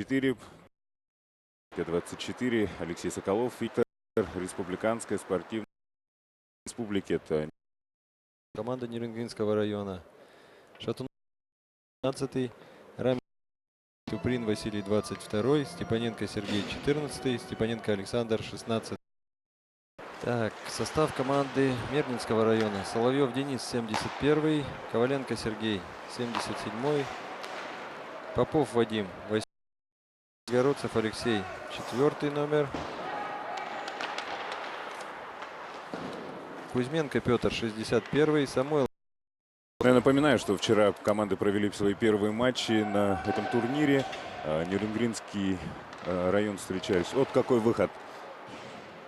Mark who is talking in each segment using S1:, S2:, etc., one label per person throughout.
S1: 4, 24, Алексей Соколов, Виктор, Республиканская спортивная республика. Это
S2: команда Нерюнгринского района. Шатунов 15, Рамин Туприн Василий 22, Степаненко Сергей 14, Степаненко Александр 16. Так, состав команды Мирнинского района. Соловьев Денис 71, Коваленко Сергей 77, Попов Вадим 8, Городцев Алексей 4 номер, Кузьменко Петр 61, Самойлов.
S1: Я напоминаю, что вчера команды провели свои первые матчи на этом турнире. Нерюнгринский район встречались. Вот какой выход.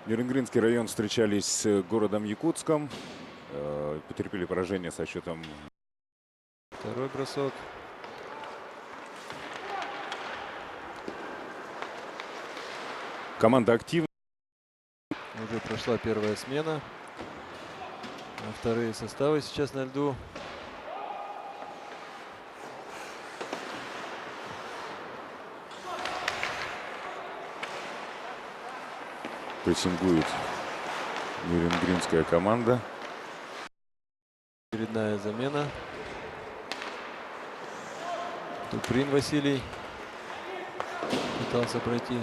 S1: Нерюнгринский район встречались с городом Якутском. Потерпели поражение со счетом.
S2: Второй бросок.
S1: Команда активна.
S2: Уже прошла первая смена. А вторые составы сейчас на льду.
S1: Прессингует нерюнгринская команда.
S2: Очередная замена. Туприн Василий пытался пройти.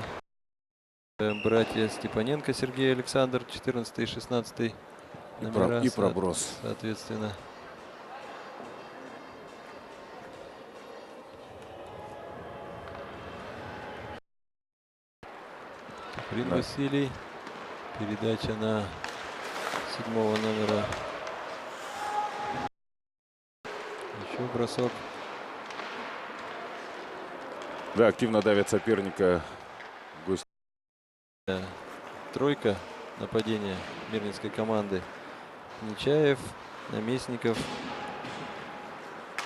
S2: Братья Степаненко Сергей Александр 14 и 16 номера.
S1: И проброс.
S2: Соответственно. Туприн Василий. Передача на 7-го номера. Еще бросок.
S1: Да, активно давят соперника. Гость.
S2: Тройка нападения мирнинской команды. Нечаев, Наместников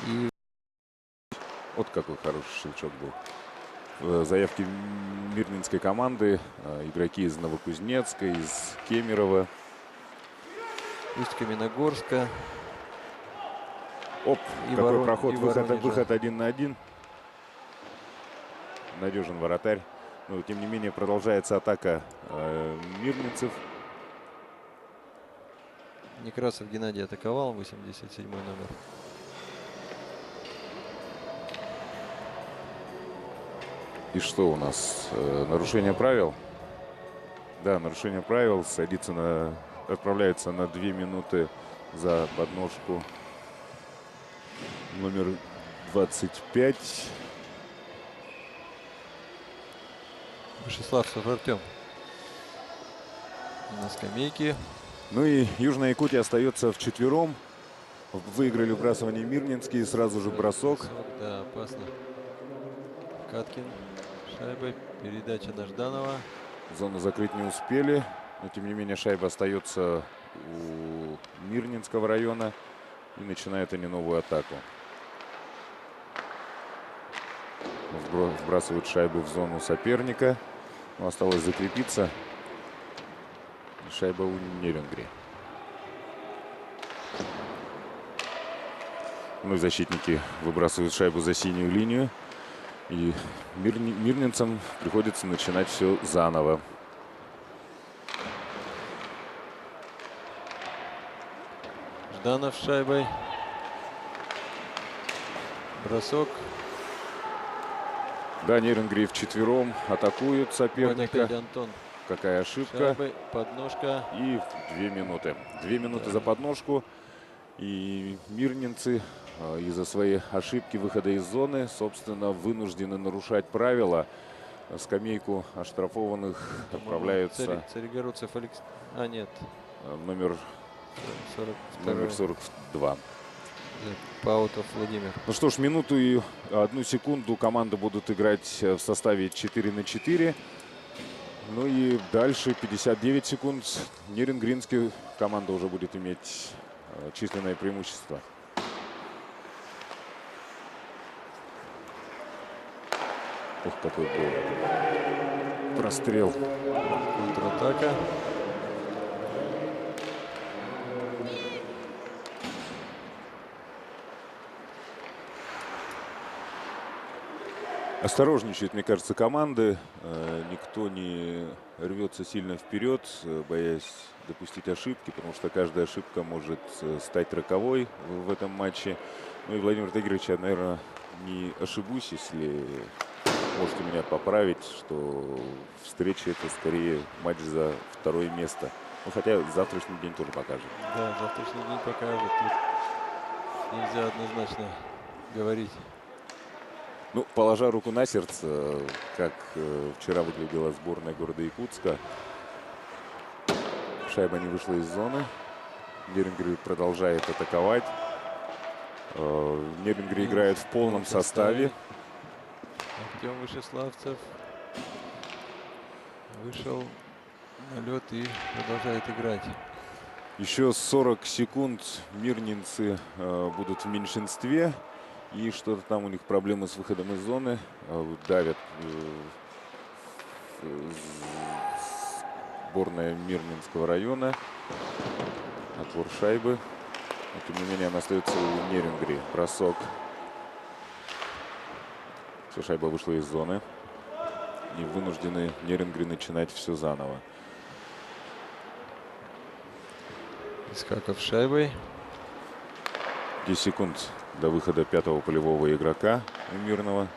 S2: и...
S1: Вот какой хороший щелчок был. Заявки мирнинской команды. Игроки из Новокузнецка, из Кемерово.
S2: Усть-Каменогорска.
S1: Оп,
S2: и
S1: какой проход,
S2: Воронежа.
S1: выход 1 на 1. Надежен вратарь. Но, тем не менее, продолжается атака мирнинцев.
S2: Некрасов Геннадий атаковал, 87 номер.
S1: И что у нас? Нарушение правил? Да, нарушение правил. Отправляется на 2 минуты за подножку номер 25.
S2: Вышеславцев Артем на скамейке.
S1: Ну и Южная Якутия остается вчетвером. Выиграли вбрасывание мирнинские. Сразу же бросок.
S2: Да, опасно. Каткин шайбой. Передача на Жданова.
S1: Зону закрыть не успели. Но, тем не менее, шайба остается у Мирнинского района. И начинают они новую атаку. Вбрасывают шайбу в зону соперника. Но осталось закрепиться. Шайба у Нерюнгри. Ну и защитники выбрасывают шайбу за синюю линию. И мирнинцам приходится начинать все заново.
S2: Жданов с шайбой. Бросок.
S1: Да, Нерюнгри вчетвером атакуют соперника.
S2: Антон.
S1: Какая ошибка.
S2: Шайбы, подножка.
S1: И 2 минуты. 2 минуты за подножку. И мирнинцы из-за своей ошибки выхода из зоны, собственно, вынуждены нарушать правила. Скамейку оштрафованных отправляются.
S2: Царегородцев Алекс... А, нет.
S1: Номер 42.
S2: Паутов Владимир.
S1: Ну что ж, минуту и 1 секунду команды будут играть в составе 4 на 4. Ну и дальше 59 секунд. Нерюнгринский команда уже будет иметь численное преимущество. Ух, какой был прострел.
S2: Контратака.
S1: Осторожничают, мне кажется, команды. Никто не рвется сильно вперед, боясь допустить ошибки, потому что каждая ошибка может стать роковой в этом матче. Ну и Владимир Тагирович, я, наверное, не ошибусь, если можете меня поправить, что встреча это скорее матч за второе место. Ну, хотя завтрашний день тоже покажет.
S2: Да, завтрашний день покажет. Тут нельзя однозначно говорить.
S1: Ну, положа руку на сердце, как вчера выглядела сборная города Якутска. Шайба не вышла из зоны. Нерюнгри продолжает атаковать. Нерюнгри играет в полном составе.
S2: Артем Вышеславцев вышел на лед и продолжает играть.
S1: Еще 40 секунд мирнинцы будут в меньшинстве. И что-то там у них проблемы с выходом из зоны. Давят сборная Мирнинского района. Отбор шайбы. Но, тем не менее, она остается у Нерюнгри. Бросок. Все, шайба вышла из зоны. И вынуждены Нерюнгри начинать все заново.
S2: Исхаков с шайбой.
S1: 10 секунд до выхода пятого полевого игрока у Мирного.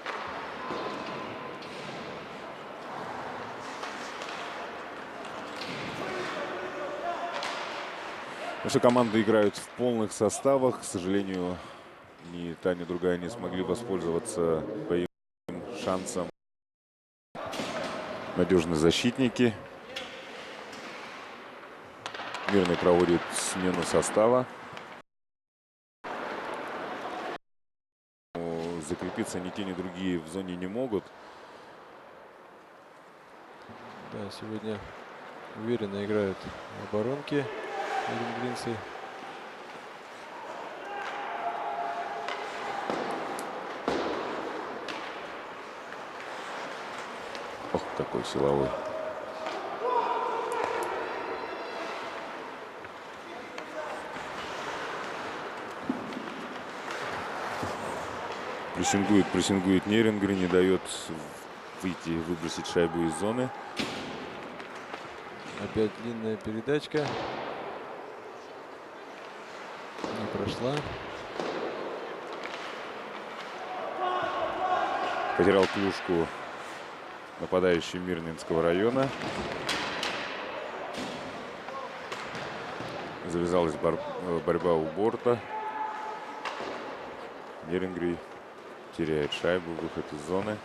S1: Наши команды играют в полных составах. К сожалению, ни та, ни другая не смогли воспользоваться боевым шансом. Надежные защитники. Мирный проводит смену состава. Закрепиться ни те, ни другие в зоне не могут.
S2: Да, сегодня уверенно играют в оборонке нерюнгринцы.
S1: Ох, какой силовой. Прессингует Нерюнгри, не дает выйти, выбросить шайбу из зоны.
S2: Опять длинная передачка. Не прошла.
S1: Потерял клюшку нападающий Мирнинского района. Завязалась борьба у борта. Нерюнгри теряет шайбу, выход из зоны.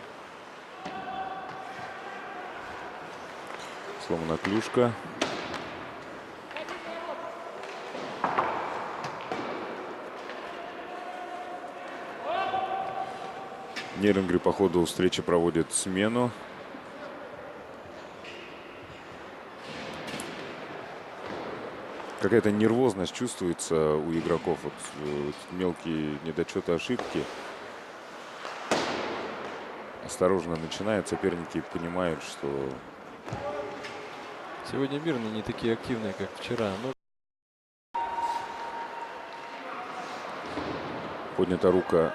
S1: Сломана клюшка. Нерюнгри по ходу встречи проводит смену. Какая-то нервозность чувствуется у игроков. Вот мелкие недочеты, ошибки. Осторожно начинает. Соперники понимают, что...
S2: Сегодня мирно не такие активные, как вчера. Но
S1: Поднята рука.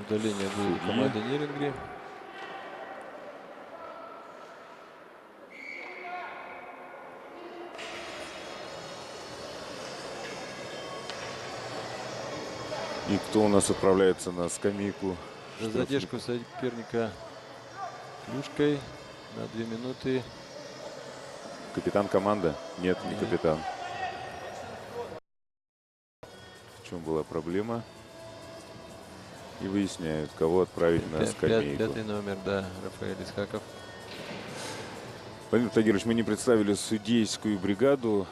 S2: удаление будет
S1: судьи.
S2: команды Нерюнгри.
S1: И кто у нас отправляется на скамейку?
S2: За задержку соперника клюшкой на 2 минуты.
S1: Капитан команды? Нет, не
S2: Нет.
S1: капитан. В чем была проблема? И выясняют, кого отправить на скамейку.
S2: Пятый номер, да, Рафаэль Исхаков.
S1: Владимир Тагирович, мы не представили судейскую бригаду.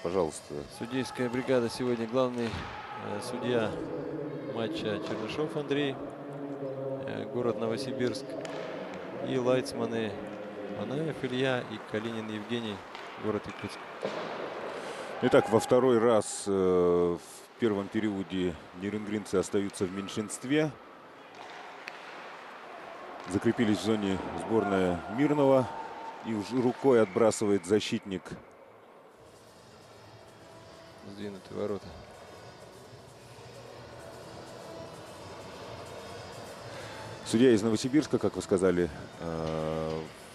S1: Пожалуйста.
S2: Судейская бригада сегодня главный судья матча Чернышов Андрей, город Новосибирск, и лайцманы Манаев Илья и Калинин Евгений, город Якутск.
S1: Итак, во второй раз в первом периоде нерюнгринцы остаются в меньшинстве. Закрепились в зоне сборная Мирного. И уже рукой отбрасывает защитник.
S2: Сдвинутые ворота.
S1: Судья из Новосибирска, как вы сказали,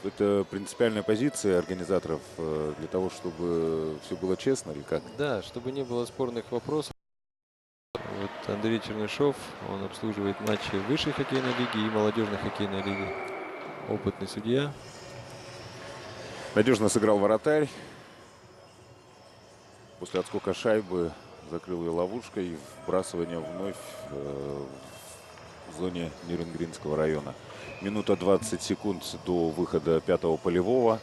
S1: это принципиальная позиция организаторов для того, чтобы все было честно или как?
S2: Да, чтобы не было спорных вопросов. Вот Андрей Чернышов, он обслуживает матчи высшей хоккейной лиги и молодежной хоккейной лиги. Опытный судья.
S1: Надежно сыграл вратарь. После отскока шайбы закрыл ее ловушкой и вбрасывание вновь в зоне Нерюнгринского района. Минута 20 секунд до выхода пятого полевого.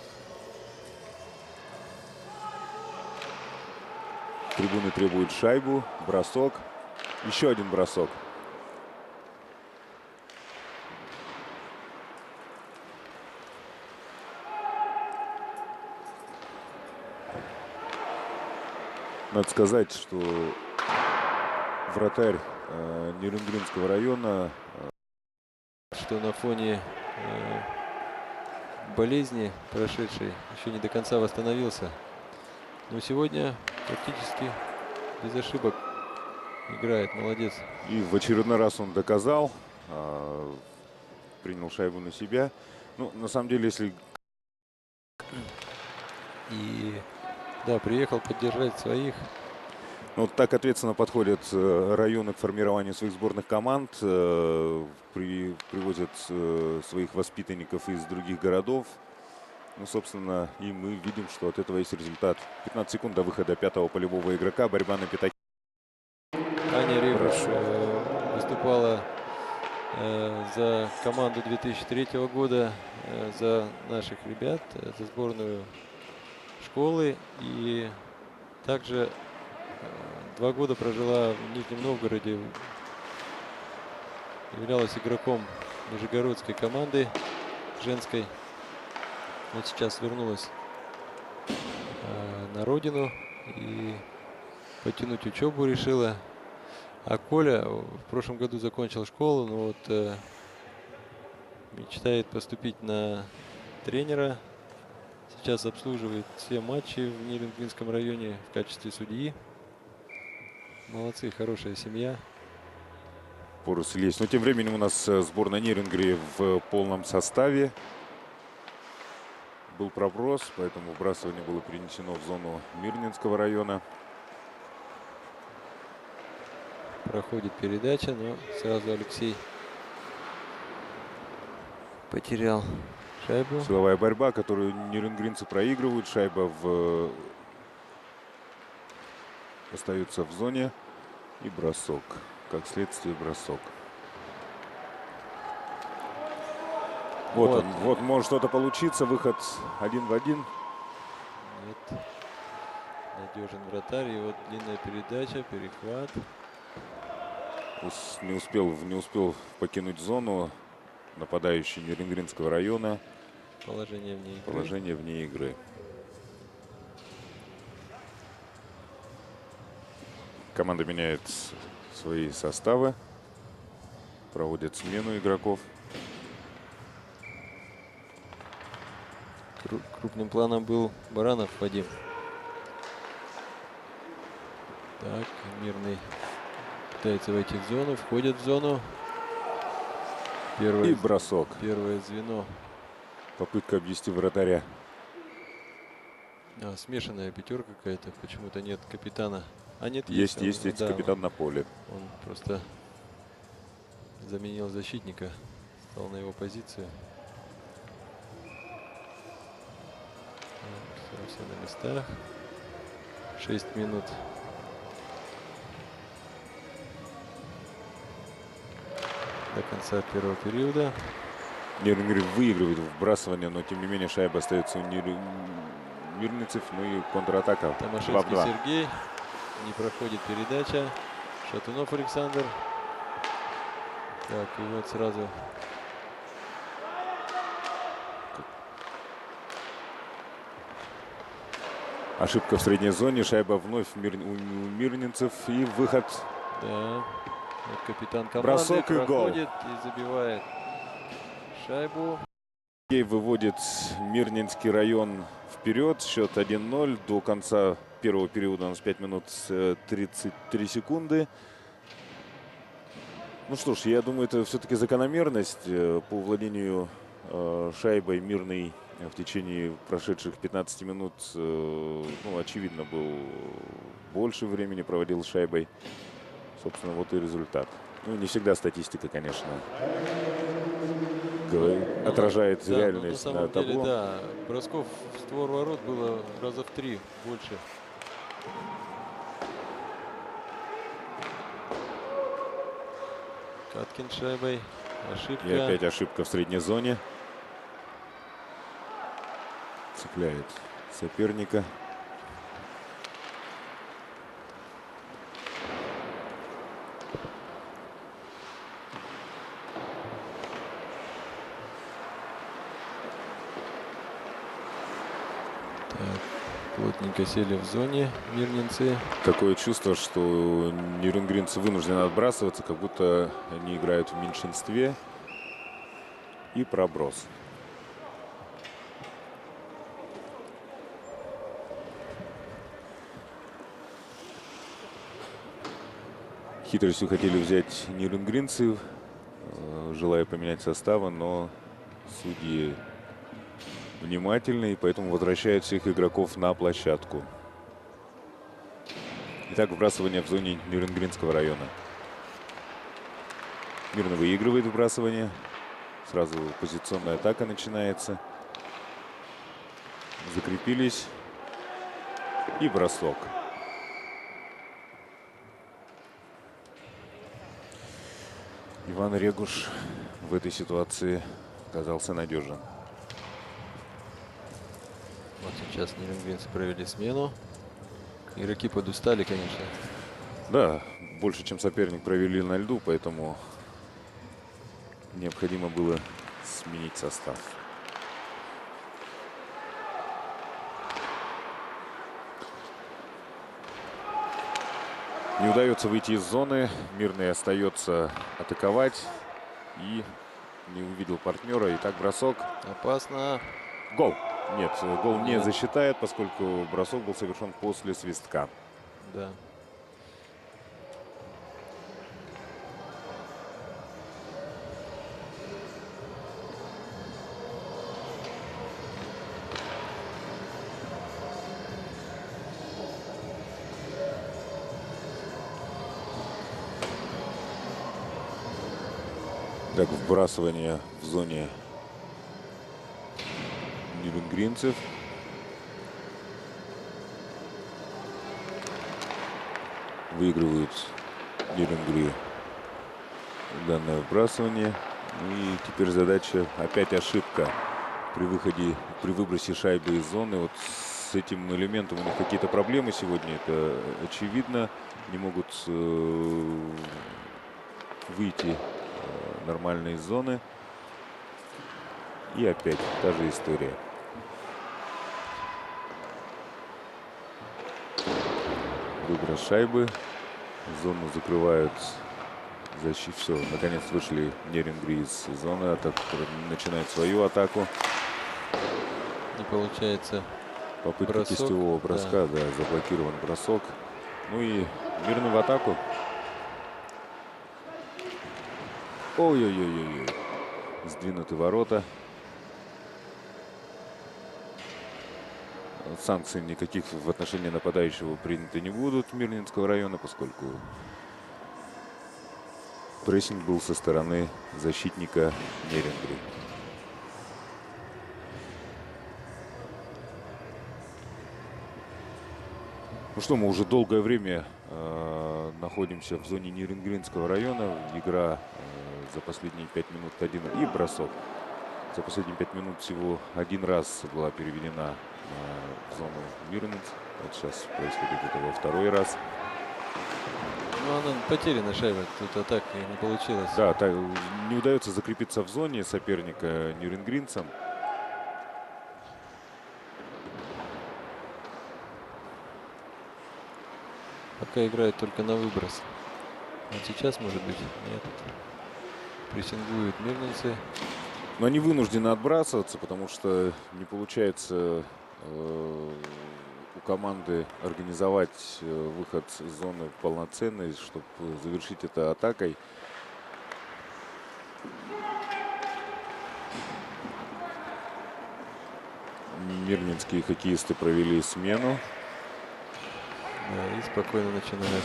S1: Трибуны требуют шайбу. Бросок. Еще один бросок. Надо сказать, что вратарь Нерюнгринского района
S2: Что на фоне болезни прошедшей еще не до конца восстановился. Но сегодня практически без ошибок играет. Молодец.
S1: и в очередной раз он доказал, принял шайбу на себя. Ну, на самом деле, если
S2: И да, приехал поддержать своих.
S1: ну, вот так ответственно подходят районы к формированию своих сборных команд, привозят своих воспитанников из других городов. Ну, собственно, и мы видим, что от этого есть результат. 15 секунд до выхода пятого полевого игрока. Борьба на пятаке.
S2: Аня Ребуш выступала за команду 2003 года, за наших ребят, за сборную школы. И также 2 года прожила в Нижнем Новгороде, являлась игроком нижегородской команды женской. Вот сейчас вернулась на родину и потянуть учебу решила. А Коля в прошлом году закончил школу, но вот мечтает поступить на тренера. Сейчас обслуживает все матчи в Нерюнгринском районе в качестве судьи. Молодцы, хорошая семья.
S1: Поросль есть. Но тем временем у нас сборная Нерюнгри в полном составе. Был проброс, поэтому вбрасывание было перенесено в зону Мирнинского района.
S2: Проходит передача, но сразу Алексей потерял шайбу.
S1: Силовая борьба, которую нерюнгринцы проигрывают. Шайба остается в зоне. И бросок. Как следствие, бросок. Вот он. Вот может что-то получиться. Выход 1 в 1.
S2: Нет. Надежен вратарь. И вот длинная передача, перехват.
S1: Не успел покинуть зону нападающий Нерюнгринского района.
S2: Положение вне игры.
S1: Положение вне игры. Команда меняет свои составы. Проводит смену игроков.
S2: Крупным планом был Баранов Вадим. Так, Мирный пытается войти в зону, входит в зону.
S1: И бросок.
S2: Первое звено.
S1: Попытка обвести вратаря.
S2: Смешанная пятерка какая-то. Почему-то нет капитана. А нет,
S1: Есть
S2: да,
S1: капитан на поле.
S2: Он просто заменил защитника. Стал на его позицию. Все на местах. 6 минут. До конца первого периода.
S1: Нерюнгри выигрывает вбрасывание, но тем не менее шайба остается у мирницев. Ну и контратака.
S2: Томашевский Сергей. Не проходит передача. Шатунов Александр. Так, и вот сразу.
S1: Ошибка в средней зоне. Шайба вновь у мирнинцев. И выход.
S2: Да. Вот капитан команды
S1: Бросок и гол.
S2: проходит и забивает шайбу.
S1: Выводит Мирнинский район вперед. Счет 1-0. До конца первого периода у нас 5 минут 33 секунды. Ну что ж, я думаю, это все-таки закономерность. По владению шайбой Мирный в течение прошедших 15 минут, ну, очевидно, был больше времени проводил с шайбой. Собственно, вот и результат. Ну, не всегда статистика, конечно, отражает
S2: Да, но на
S1: реальность на
S2: самом деле,
S1: табло.
S2: да, бросков в створ ворот было раза в 3 больше. Каткин шайбой. Ошибка.
S1: И опять ошибка в средней зоне. Цепляет соперника.
S2: Плотненько сели в зоне мирнинцы.
S1: Такое чувство, что нюрнбергенцы вынуждены отбрасываться, как будто они играют в меньшинстве. И проброс. Хитростью хотели взять нюрнбергенцы, желая поменять составы, но судьи внимательны, и поэтому возвращают всех игроков на площадку. Итак, вбрасывание в зоне Нюрнбергского района. Мирно выигрывает вбрасывание. Сразу позиционная атака начинается. Закрепились. И бросок. Иван Регуш в этой ситуации оказался надежен.
S2: Вот сейчас нюрнбергенцы провели смену. Игроки подустали, конечно.
S1: Да, больше, чем соперник провели на льду, поэтому необходимо было сменить состав. Не удается выйти из зоны. Мирный остается атаковать. И не увидел партнера. Итак, бросок.
S2: Опасно.
S1: Гол. Нет, гол не
S2: Нет.
S1: засчитает, поскольку бросок был совершен после свистка.
S2: Да.
S1: Так, вбрасывание в зоне нюрнбергенцев. Выигрывают Нюрнберги данное вбрасывание. И теперь задача, опять ошибка при выходе, при выбросе шайбы из зоны. Вот с этим элементом у них какие-то проблемы сегодня, это очевидно. Не могут выйти нормально из зоны. И опять та же история. Выброс шайбы. Зону закрывают защиту. Все, наконец вышли Нюрнберги из зоны. Начинает свою атаку.
S2: Не получается.
S1: Попытка
S2: Бросок,
S1: кистевого броска, да, заблокирован бросок. Ну и Мирный в атаку. Ой-ой-ой-ой. Сдвинуты ворота. Санкций никаких в отношении нападающего приняты не будут Мирнинского района, поскольку прессинг был со стороны защитника Нюрнберга. Ну что, мы уже долгое время находимся в зоне Нюрнбергского района. Игра за последние 5 минут 1 и бросок. За последние 5 минут всего один раз была переведена в зону Мирнинц. Вот сейчас происходит это во второй раз.
S2: Ну, она потеряна шайба. Тут атака не получилось.
S1: Да, не удается закрепиться в зоне соперника нюрнбергенцам.
S2: Пока играет только на выброс. Вот сейчас, может быть, нет. Прессингуют мирнинцы.
S1: Но они вынуждены отбрасываться, потому что не получается у команды организовать выход из зоны полноценный, чтобы завершить это атакой. Мирнинские хоккеисты провели смену.
S2: Да, и спокойно начинают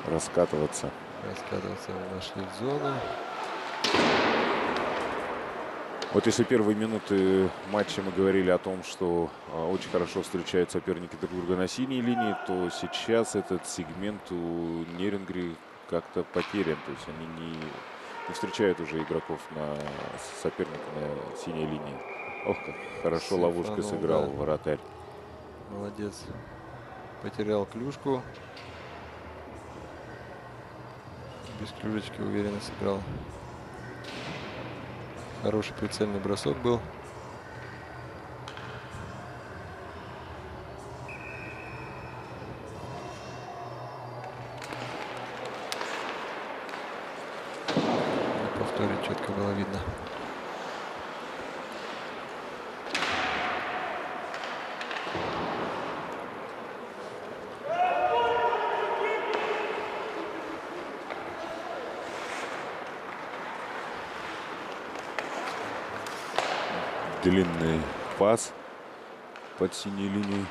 S1: Раскатываться.
S2: раскатываться. Вошли в зону.
S1: Вот если первые минуты матча мы говорили о том, что очень хорошо встречают соперники друг друга на синей линии, то сейчас этот сегмент у Нерюнгри как-то потерян. То есть они не встречают уже игроков соперника на синей линии. Ох, как хорошо ловушкой
S2: Сифанул,
S1: сыграл
S2: да.
S1: вратарь.
S2: Молодец. Потерял клюшку. Без клюшечки уверенно сыграл. Хороший прицельный бросок был. На повторе четко было видно.
S1: Длинный пас под синей линией.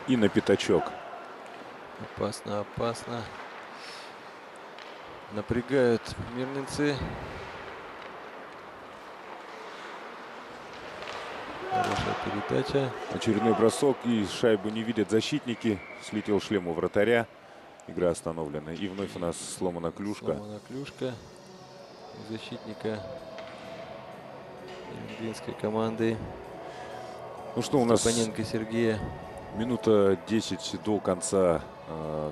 S1: И на пятачок.
S2: Опасно, опасно. Напрягают мирнинцы. Хорошая передача.
S1: Очередной бросок, и шайбу не видят защитники. Слетел шлем у вратаря. Игра остановлена. И вновь у нас сломана клюшка.
S2: Сломана клюшка у защитника ленинградской команды.
S1: Ну что, у нас
S2: Степаненко Сергея.
S1: минута 10 до конца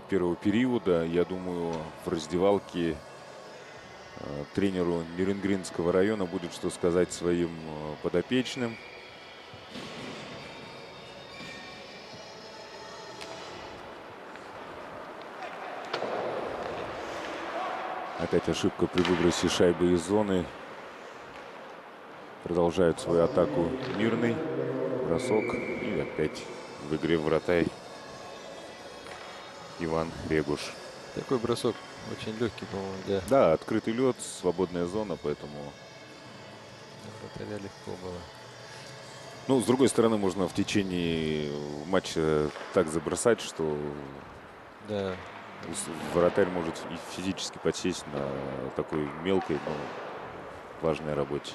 S1: первого периода. Я думаю, в раздевалке тренеру Нерюнгринского района будет что сказать своим подопечным. Опять ошибка при выбросе шайбы из зоны. Продолжают свою атаку Мирный. Бросок. И опять в игре вратарь Иван Регуш.
S2: Такой бросок очень легкий, по-моему, для
S1: Да, открытый лед, свободная зона, поэтому...
S2: вратаря легко было.
S1: Ну, с другой стороны, можно в течение матча так забросать, что
S2: Да,
S1: вратарь может и физически подсесть на такой мелкой, но важной работе.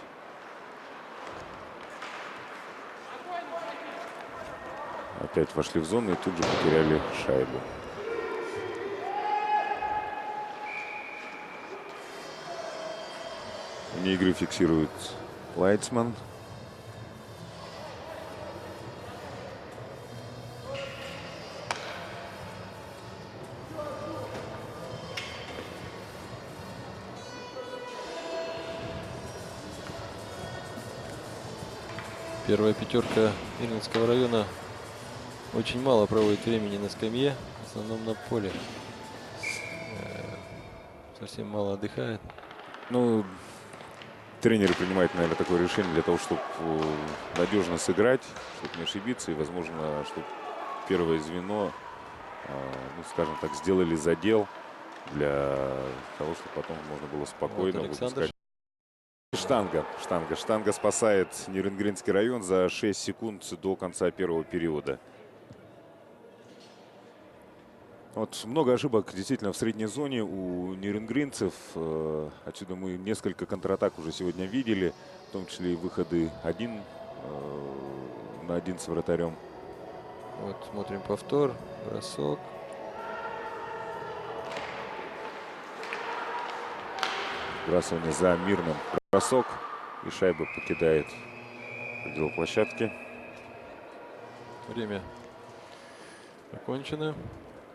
S1: Опять вошли в зону и тут же потеряли шайбу. Вне игры фиксирует Лайцман.
S2: первая пятерка Мирнинского района очень мало проводит времени на скамье, в основном на поле. Совсем мало отдыхает.
S1: Ну, тренеры принимают, наверное, такое решение для того, чтобы надежно сыграть, чтобы не ошибиться, и, возможно, чтобы первое звено, ну, скажем так, сделали задел для того, чтобы потом можно было спокойно
S2: Вот Александр.
S1: выпускать. Штанга спасает Нерюнгринский район за 6 секунд до конца первого периода. Вот много ошибок действительно в средней зоне у нерюнгринцев. Отсюда мы несколько контратак уже сегодня видели, в том числе и выходы на один с вратарем.
S2: Вот смотрим повтор, бросок.
S1: Сбрасывание за Мирным. Бросок, и шайба покидает предел площадки.
S2: Время окончено.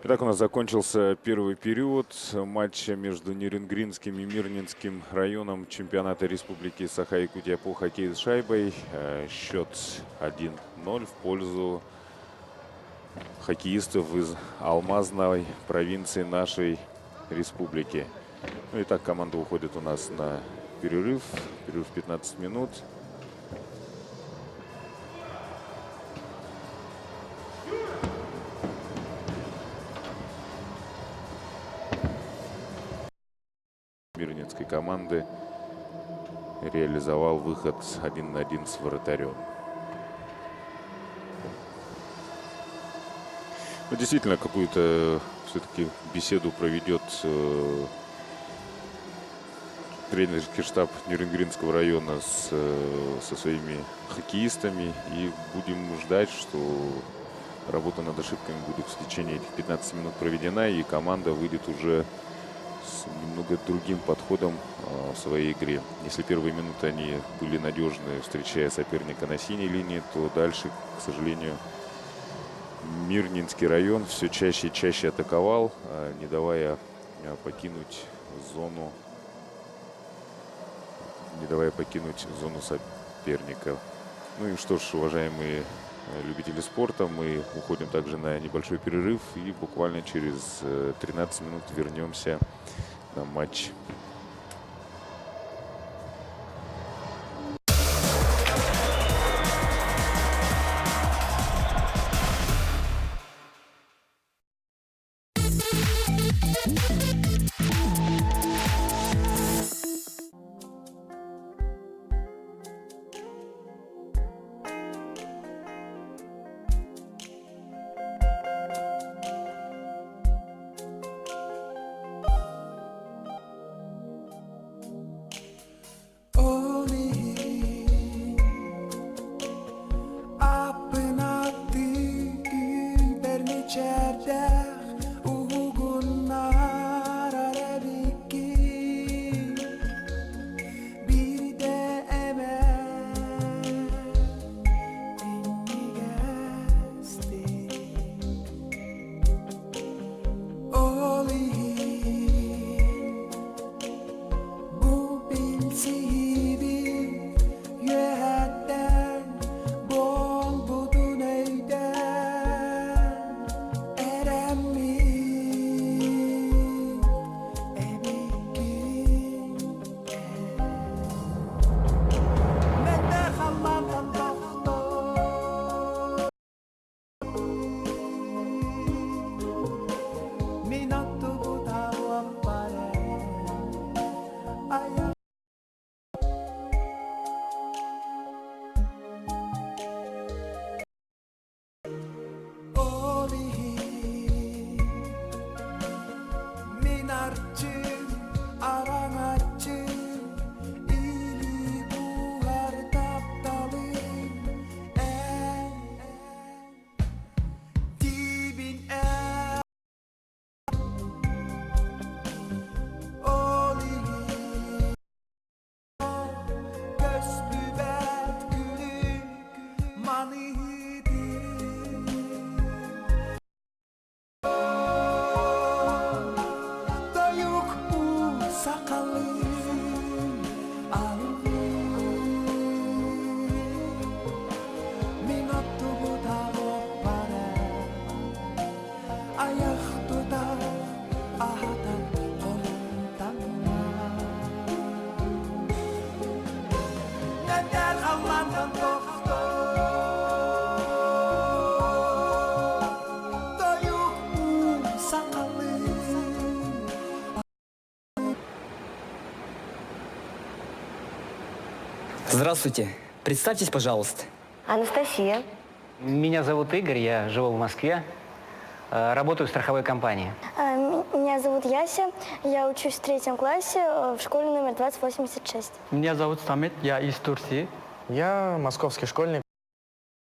S1: Итак, у нас закончился первый период матча между Нерюнгринским и Мирнинским районом чемпионата Республики Саха-Якутия по хоккею с шайбой. Счет 1-0 в пользу хоккеистов из Алмазной провинции нашей республики. Ну, итак, команда уходит у нас на перерыв. Перерыв 15 минут. мирнинской команды реализовал выход 1 на 1 с вратарем. Ну, действительно, какую-то все-таки беседу проведет тренерский штаб Нюрнбергского района со своими хоккеистами. И будем ждать, что работа над ошибками будет в течение этих 15 минут проведена, и команда выйдет уже с немного другим подходом в своей игре. Если первые минуты они были надежны, встречая соперника на синей линии, то дальше, к сожалению, Мирнинский район все чаще и чаще атаковал, не давая покинуть зону соперника. Ну и что ж, уважаемые любители спорта, мы уходим также на небольшой перерыв и буквально через 13 минут вернемся на матч.
S3: Здравствуйте. Представьтесь, пожалуйста.
S4: Анастасия.
S5: Меня зовут Игорь, я живу в Москве, работаю в страховой компании.
S4: Меня зовут Яся, я учусь в 3 классе в школе номер 2086.
S6: Меня зовут Самет, я из Турции.
S7: Я московский школьник.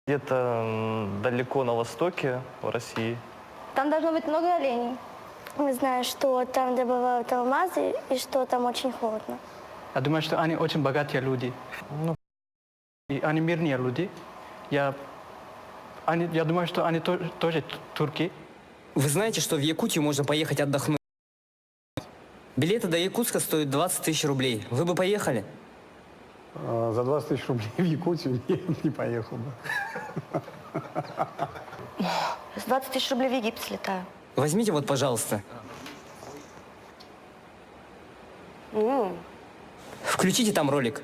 S7: Где-то далеко на востоке, в России.
S4: Там должно быть много оленей. Мы знаем, что там добывают алмазы и что там очень холодно.
S6: Я думаю, что они очень богатые люди. И они мирные люди. Я думаю, что они тоже турки.
S3: Вы знаете, что в Якутию можно поехать отдохнуть? Билеты до Якутска стоят 20 тысяч рублей. Вы бы поехали?
S8: За 20 тысяч рублей в Якутию не поехал бы.
S4: С 20 тысяч рублей в Египет слетаю.
S3: Возьмите вот, пожалуйста. Включите там ролик.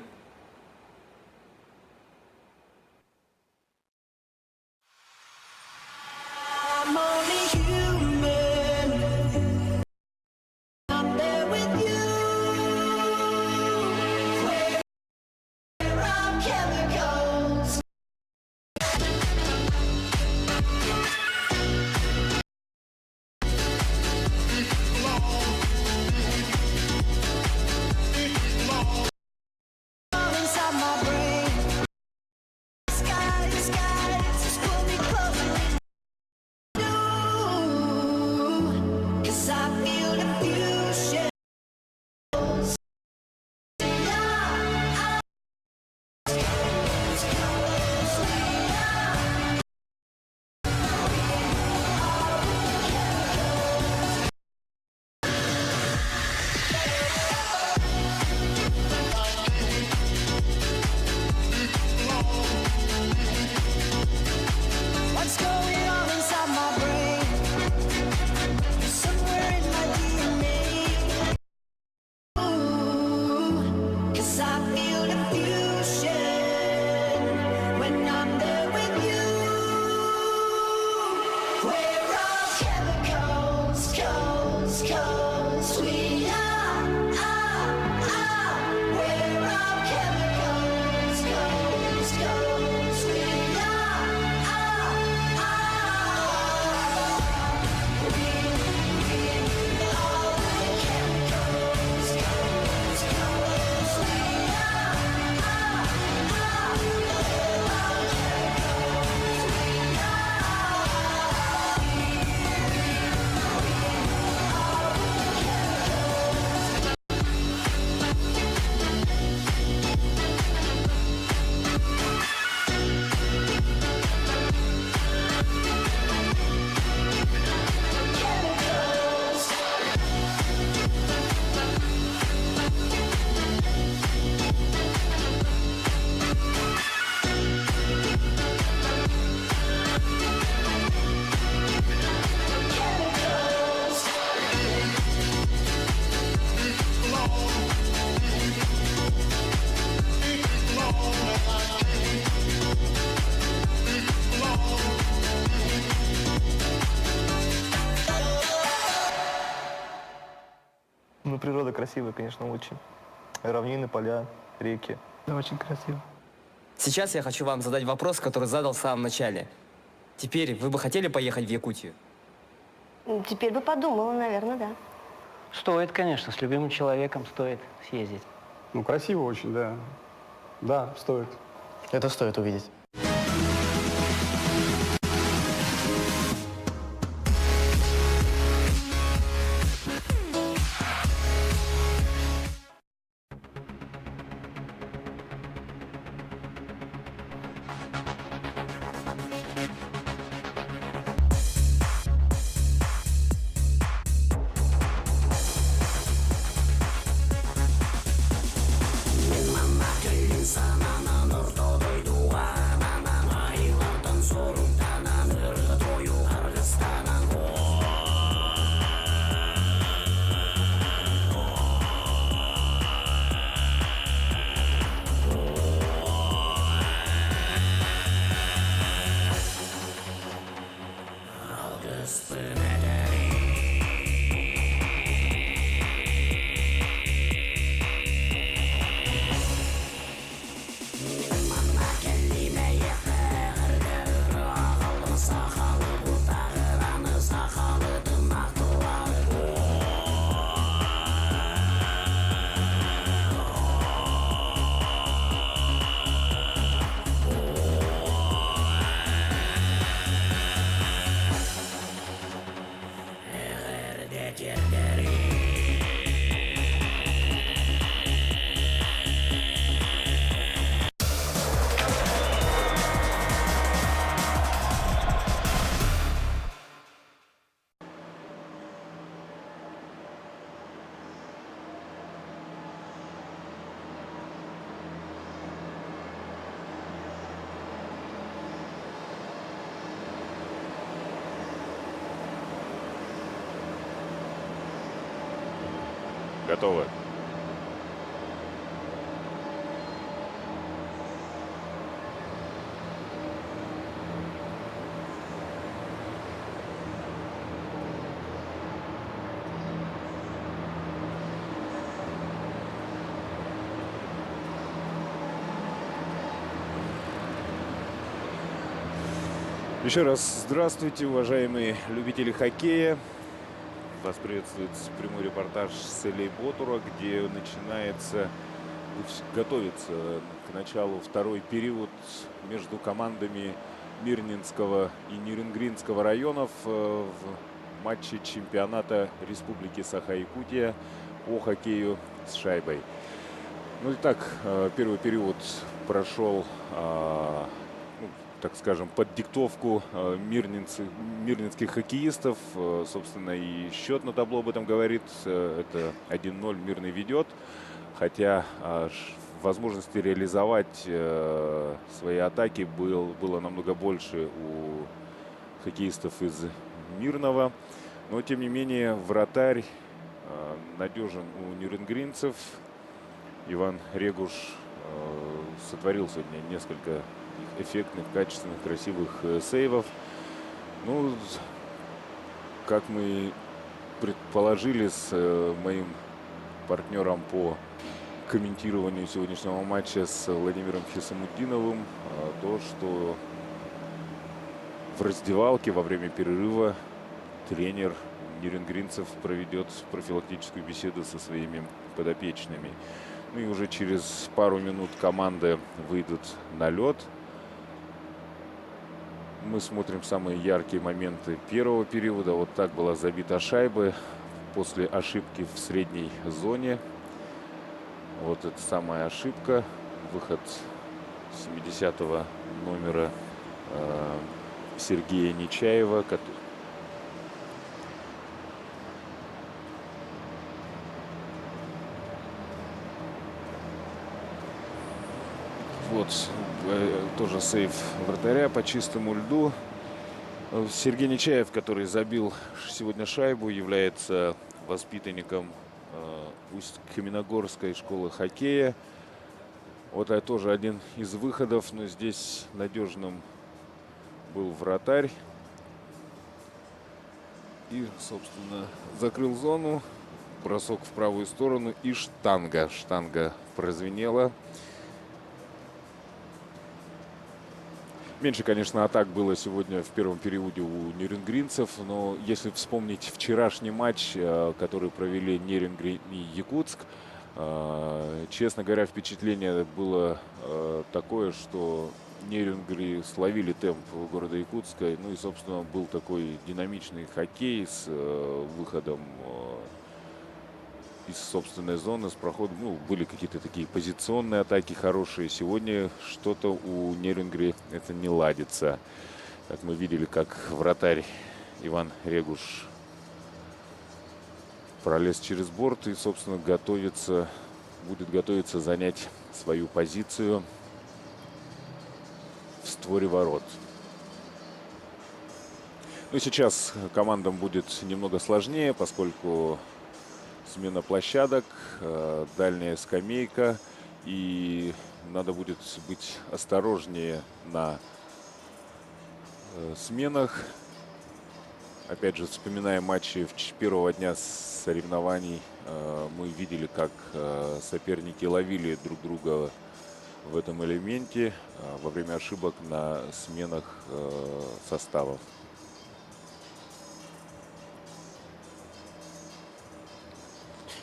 S7: Ну, природа красивая, конечно, очень. Равнины, поля, реки.
S6: Да, очень красиво.
S3: Сейчас я хочу вам задать вопрос, который задал в самом начале. Теперь вы бы хотели поехать в Якутию?
S4: Теперь бы подумала, наверное, да.
S5: Стоит, конечно, с любимым человеком стоит съездить.
S8: Ну, красиво очень, да. Да, стоит.
S7: Это стоит увидеть.
S1: Готовы. Еще раз здравствуйте, уважаемые любители хоккея. Вас приветствует прямой репортаж с Элейботура, где готовится к началу второй период между командами Мирнинского и Нерюнгринского районов в матче чемпионата Республики Саха-Якутия по хоккею с шайбой. Ну и так, первый период прошел, так скажем, под диктовку мирнинских хоккеистов. Собственно, и счет на табло об этом говорит. Это 1-0 Мирный ведет. Хотя возможности реализовать свои атаки было намного больше у хоккеистов из Мирного. Но, тем не менее, вратарь надежен у нерюнгринцев. Иван Регуш сотворил сегодня несколько эффектных, качественных, красивых сейвов. Ну, как мы предположили с моим партнером по комментированию сегодняшнего матча с Владимиром Хисамуддиновым, то, что в раздевалке во время перерыва тренер нерюнгринцев проведет профилактическую беседу со своими подопечными. Ну и уже через пару минут команды выйдут на лед. Мы смотрим самые яркие моменты первого периода. Вот так была забита шайба после ошибки в средней зоне. Вот это самая ошибка. Выход 70-го номера Сергея Нечаева. Вот тоже сейв вратаря по чистому льду. Сергей Нечаев, который забил сегодня шайбу, является воспитанником Усть-Каменогорской школы хоккея. Вот это тоже один из выходов, но здесь надежным был вратарь. И, собственно, закрыл зону. Бросок в правую сторону и штанга. Штанга прозвенела. Меньше, конечно, атак было сегодня в первом периоде у нерюнгринцев, но если вспомнить вчерашний матч, который провели Нерюнгри и Якутск, честно говоря, впечатление было такое, что Нерюнгри словили темп города Якутска. Ну и, собственно, был такой динамичный хоккей с выходом из собственной зоны, с проходом. Ну, были какие-то такие позиционные атаки хорошие. Сегодня что-то у Нерюнгри это не ладится. Как мы видели, как вратарь Иван Регуш пролез через борт и, собственно, будет готовиться занять свою позицию в створе ворот. Ну, сейчас командам будет немного сложнее, поскольку смена площадок, дальняя скамейка, и надо будет быть осторожнее на сменах. Опять же, вспоминая матчи первого дня соревнований, мы видели, как соперники ловили друг друга в этом элементе во время ошибок на сменах составов.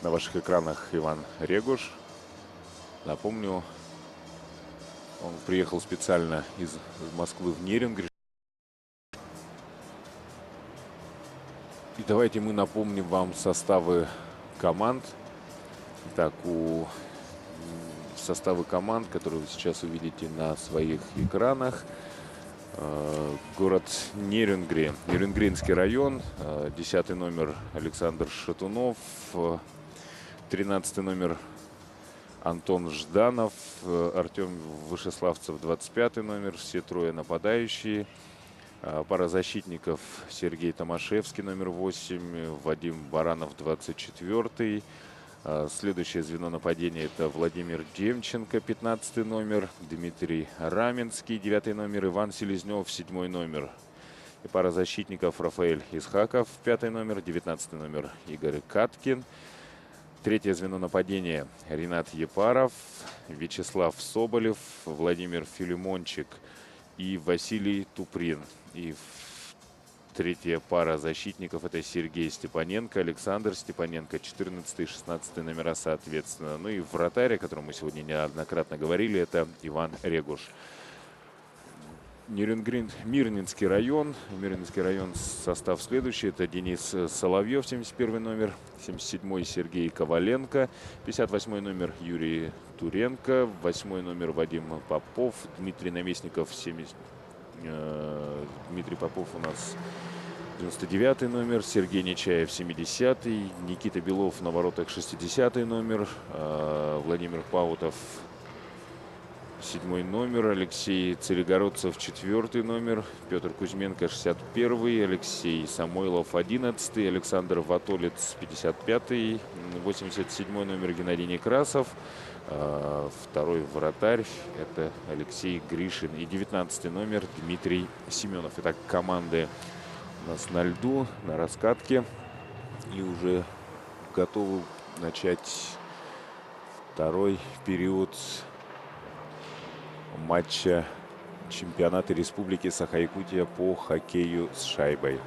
S1: На ваших экранах Иван Регуш. Напомню, он приехал специально из Москвы в Нерюнгри. И давайте мы напомним вам составы команд. Итак, составы команд, которые вы сейчас увидите на своих экранах. Город Нерюнгри, Нерюнгринский район, 10 номер Александр Шатунов, 13 номер Антон Жданов, Артем Вышеславцев, 25 номер, все трое нападающие. Пара защитников: Сергей Томашевский, номер 8, Вадим Баранов, 24. Следующее звено нападения — это Владимир Демченко, 15 номер, Дмитрий Раменский, 9 номер, Иван Селезнев, 7 номер. И пара защитников: Рафаэль Исхаков, 5 номер, 19 номер, Игорь Каткин. Третье звено нападения: Ренат Епаров, Вячеслав Соболев, Владимир Филимончик и Василий Туприн. И третья пара защитников — это Сергей Степаненко, Александр Степаненко, 14 и 16 номера соответственно. Ну и вратарь, о котором мы сегодня неоднократно говорили, это Иван Регуш. Мирнинский район. Мирнинский район, состав следующий. Это Денис Соловьев, 71 номер, 77 Сергей Коваленко, 58 номер Юрий Туренко, 8 номер Вадим Попов, Дмитрий Наместников, Дмитрий Попов у нас 99 номер, Сергей Нечаев, 70, Никита Белов на воротах, 60 номер, Владимир Паутов, 7 номер, Алексей Целегородцев, 4 номер, Петр Кузьменко, 61, Алексей Самойлов, 11, Александр Ватолец, 55, 87 номер Геннадий Некрасов, второй вратарь — это Алексей Гришин, и 19 номер Дмитрий Семенов. Итак, команды у нас на льду, на раскатке, и уже готовы начать второй период матча чемпионата Республики Саха-Якутия по хоккею с шайбой.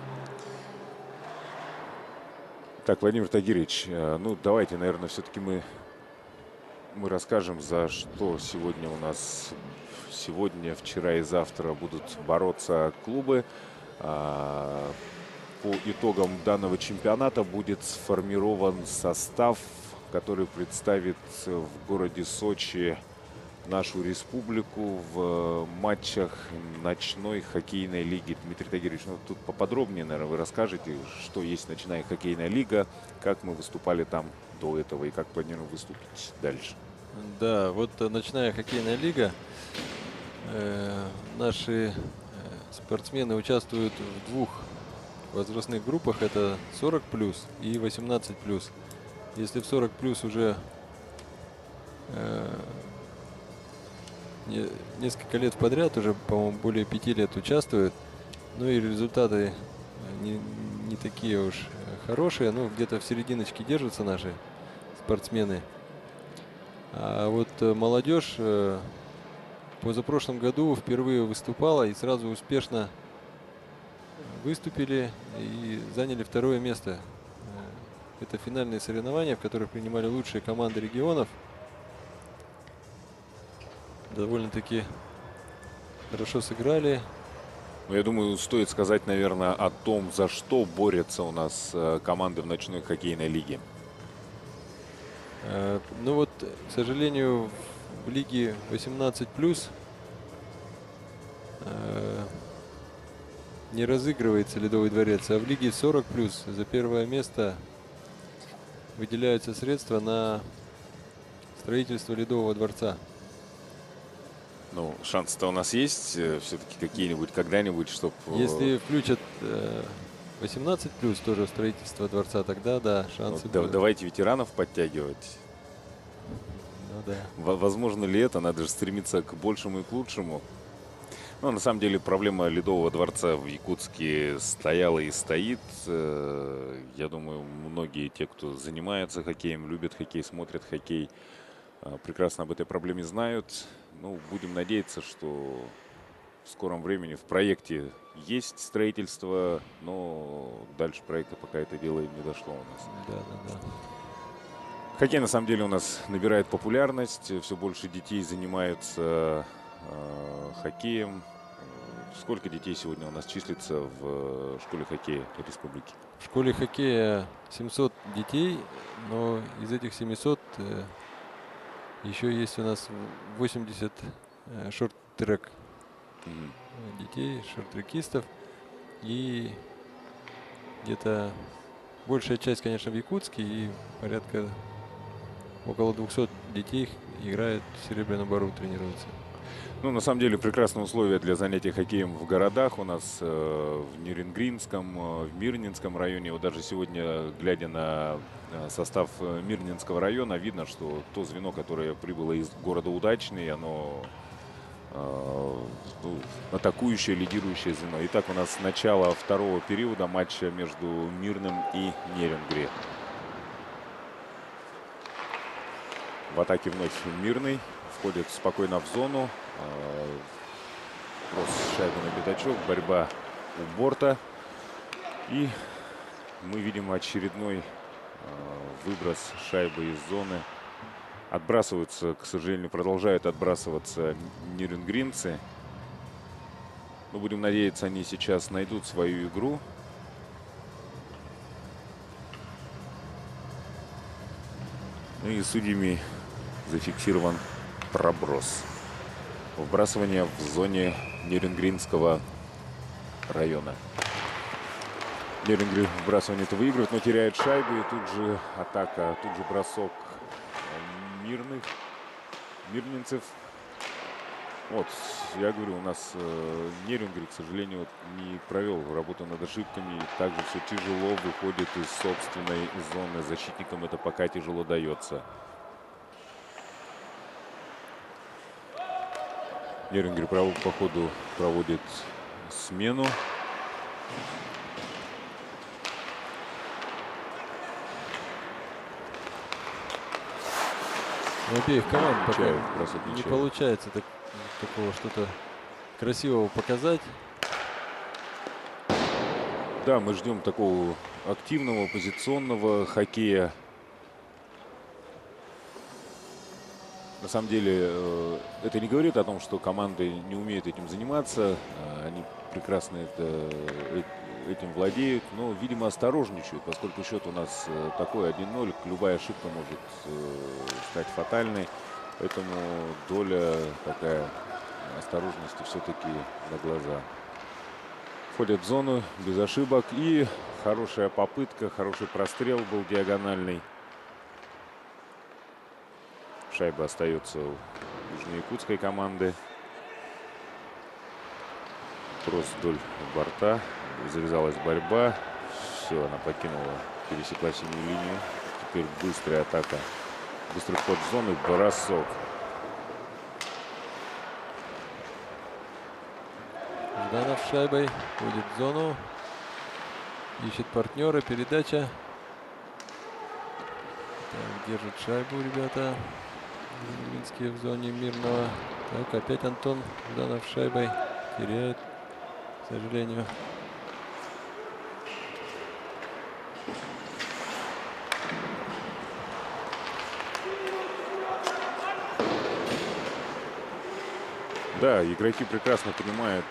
S1: Так, Владимир Тагирович, ну давайте, наверное, все-таки мы расскажем, за что сегодня у нас, вчера и завтра будут бороться клубы. По итогам данного чемпионата будет сформирован состав, который представит в городе Сочи нашу республику в матчах ночной хоккейной лиги. Дмитрий Тагирович, ну тут поподробнее, наверное, вы расскажете, что есть ночная хоккейная лига, как мы выступали там до этого и как планируем выступить дальше.
S2: Да, вот ночная хоккейная лига. Наши спортсмены участвуют в двух возрастных группах. Это 40+ и 18+. Если в 40+ уже несколько лет подряд, уже, по-моему, более 5 лет участвуют, ну и результаты не такие уж хорошие, ну где-то в серединочке держатся наши спортсмены. А вот молодежь позапрошлом году впервые выступала и сразу успешно выступили и заняли второе место. Это финальные соревнования, в которых принимали лучшие команды регионов. Довольно-таки хорошо сыграли.
S1: Ну, я думаю, стоит сказать, наверное, о том, за что борются у нас команды в ночной хоккейной лиге.
S2: Ну вот, к сожалению, в лиге 18+, не разыгрывается Ледовый дворец, а в лиге 40+, за первое место выделяются средства на строительство Ледового дворца.
S1: Ну, шансы-то у нас есть все-таки какие-нибудь когда-нибудь, чтобы...
S2: Если включат 18+, тоже в строительство дворца, тогда да, шансы будут.
S1: Давайте ветеранов подтягивать.
S2: Ну да.
S1: Возможно ли это? Надо же стремиться к большему и к лучшему. Ну, на самом деле, проблема Ледового дворца в Якутске стояла и стоит. Я думаю, многие те, кто занимается хоккеем, любят хоккей, смотрят хоккей, прекрасно об этой проблеме знают. Ну, будем надеяться, что в скором времени в проекте есть строительство, но дальше проекта пока это дело не дошло у нас.
S2: Да.
S1: Хоккей, на самом деле, у нас набирает популярность. Все больше детей занимаются хоккеем. Сколько детей сегодня у нас числится в школе хоккея республики?
S2: В школе хоккея 700 детей, но из этих 700 еще есть у нас 80 шорт-трек детей, шорт-трекистов. И где-то большая часть, конечно, в Якутске, и порядка около 200 детей играет в Серебряном Бару, тренируются.
S1: Ну, на самом деле, прекрасные условия для занятия хоккеем в городах. У нас в Нерюнгринском, в Мирнинском районе. Вот даже сегодня, глядя на состав Мирнинского района, видно, что то звено, которое прибыло из города Удачный, оно атакующее, лидирующее звено. Итак, у нас начало второго периода матча между Мирным и Нерюнгри. В атаке вновь Мирный. Входит спокойно в зону. Кросс шайбы на пятачок. Борьба у борта. И мы видим очередной выброс шайбы из зоны. Отбрасываются, к сожалению, продолжают отбрасываться нерюнгринцы. Но будем надеяться, они сейчас найдут свою игру. Ну и судьями зафиксирован проброс. Вбрасывание в зоне Нерюнгринского района. Нерюнгри вбрасывание-то выигрывает, но теряет шайбу. И тут же атака, тут же бросок мирнинцев. Вот, я говорю, у нас Нерюнгри, к сожалению, вот, не провел работу над ошибками. Также все тяжело выходит из собственной зоны. Защитникам это пока тяжело дается. Нерюнгри по ходу проводит смену.
S2: У обеих команд пока
S1: бросок
S2: не
S1: ничья.
S2: получается такого что-то красивого показать.
S1: Да, мы ждем такого активного, позиционного хоккея. На самом деле, это не говорит о том, что команды не умеют этим заниматься. Они прекрасно этим владеют, но, видимо, осторожничают, поскольку счет у нас такой 1-0. Любая ошибка может стать фатальной. Поэтому доля такая осторожности все-таки на глаза. Входят в зону без ошибок. И хорошая попытка, хороший прострел был диагональный. Шайба остается у южноякутской команды. Кросс вдоль борта. Завязалась борьба. Все, она покинула, пересекла синюю линию. Теперь быстрая атака. Быстрый вход в зону. Бросок.
S2: Жданов шайбой входит в зону. Ищет партнера, передача. Так, держит шайбу, ребята. Минские в зоне Мирного. Так, опять Антон Жданов шайбой. Теряет, к сожалению.
S1: Да, игроки прекрасно понимают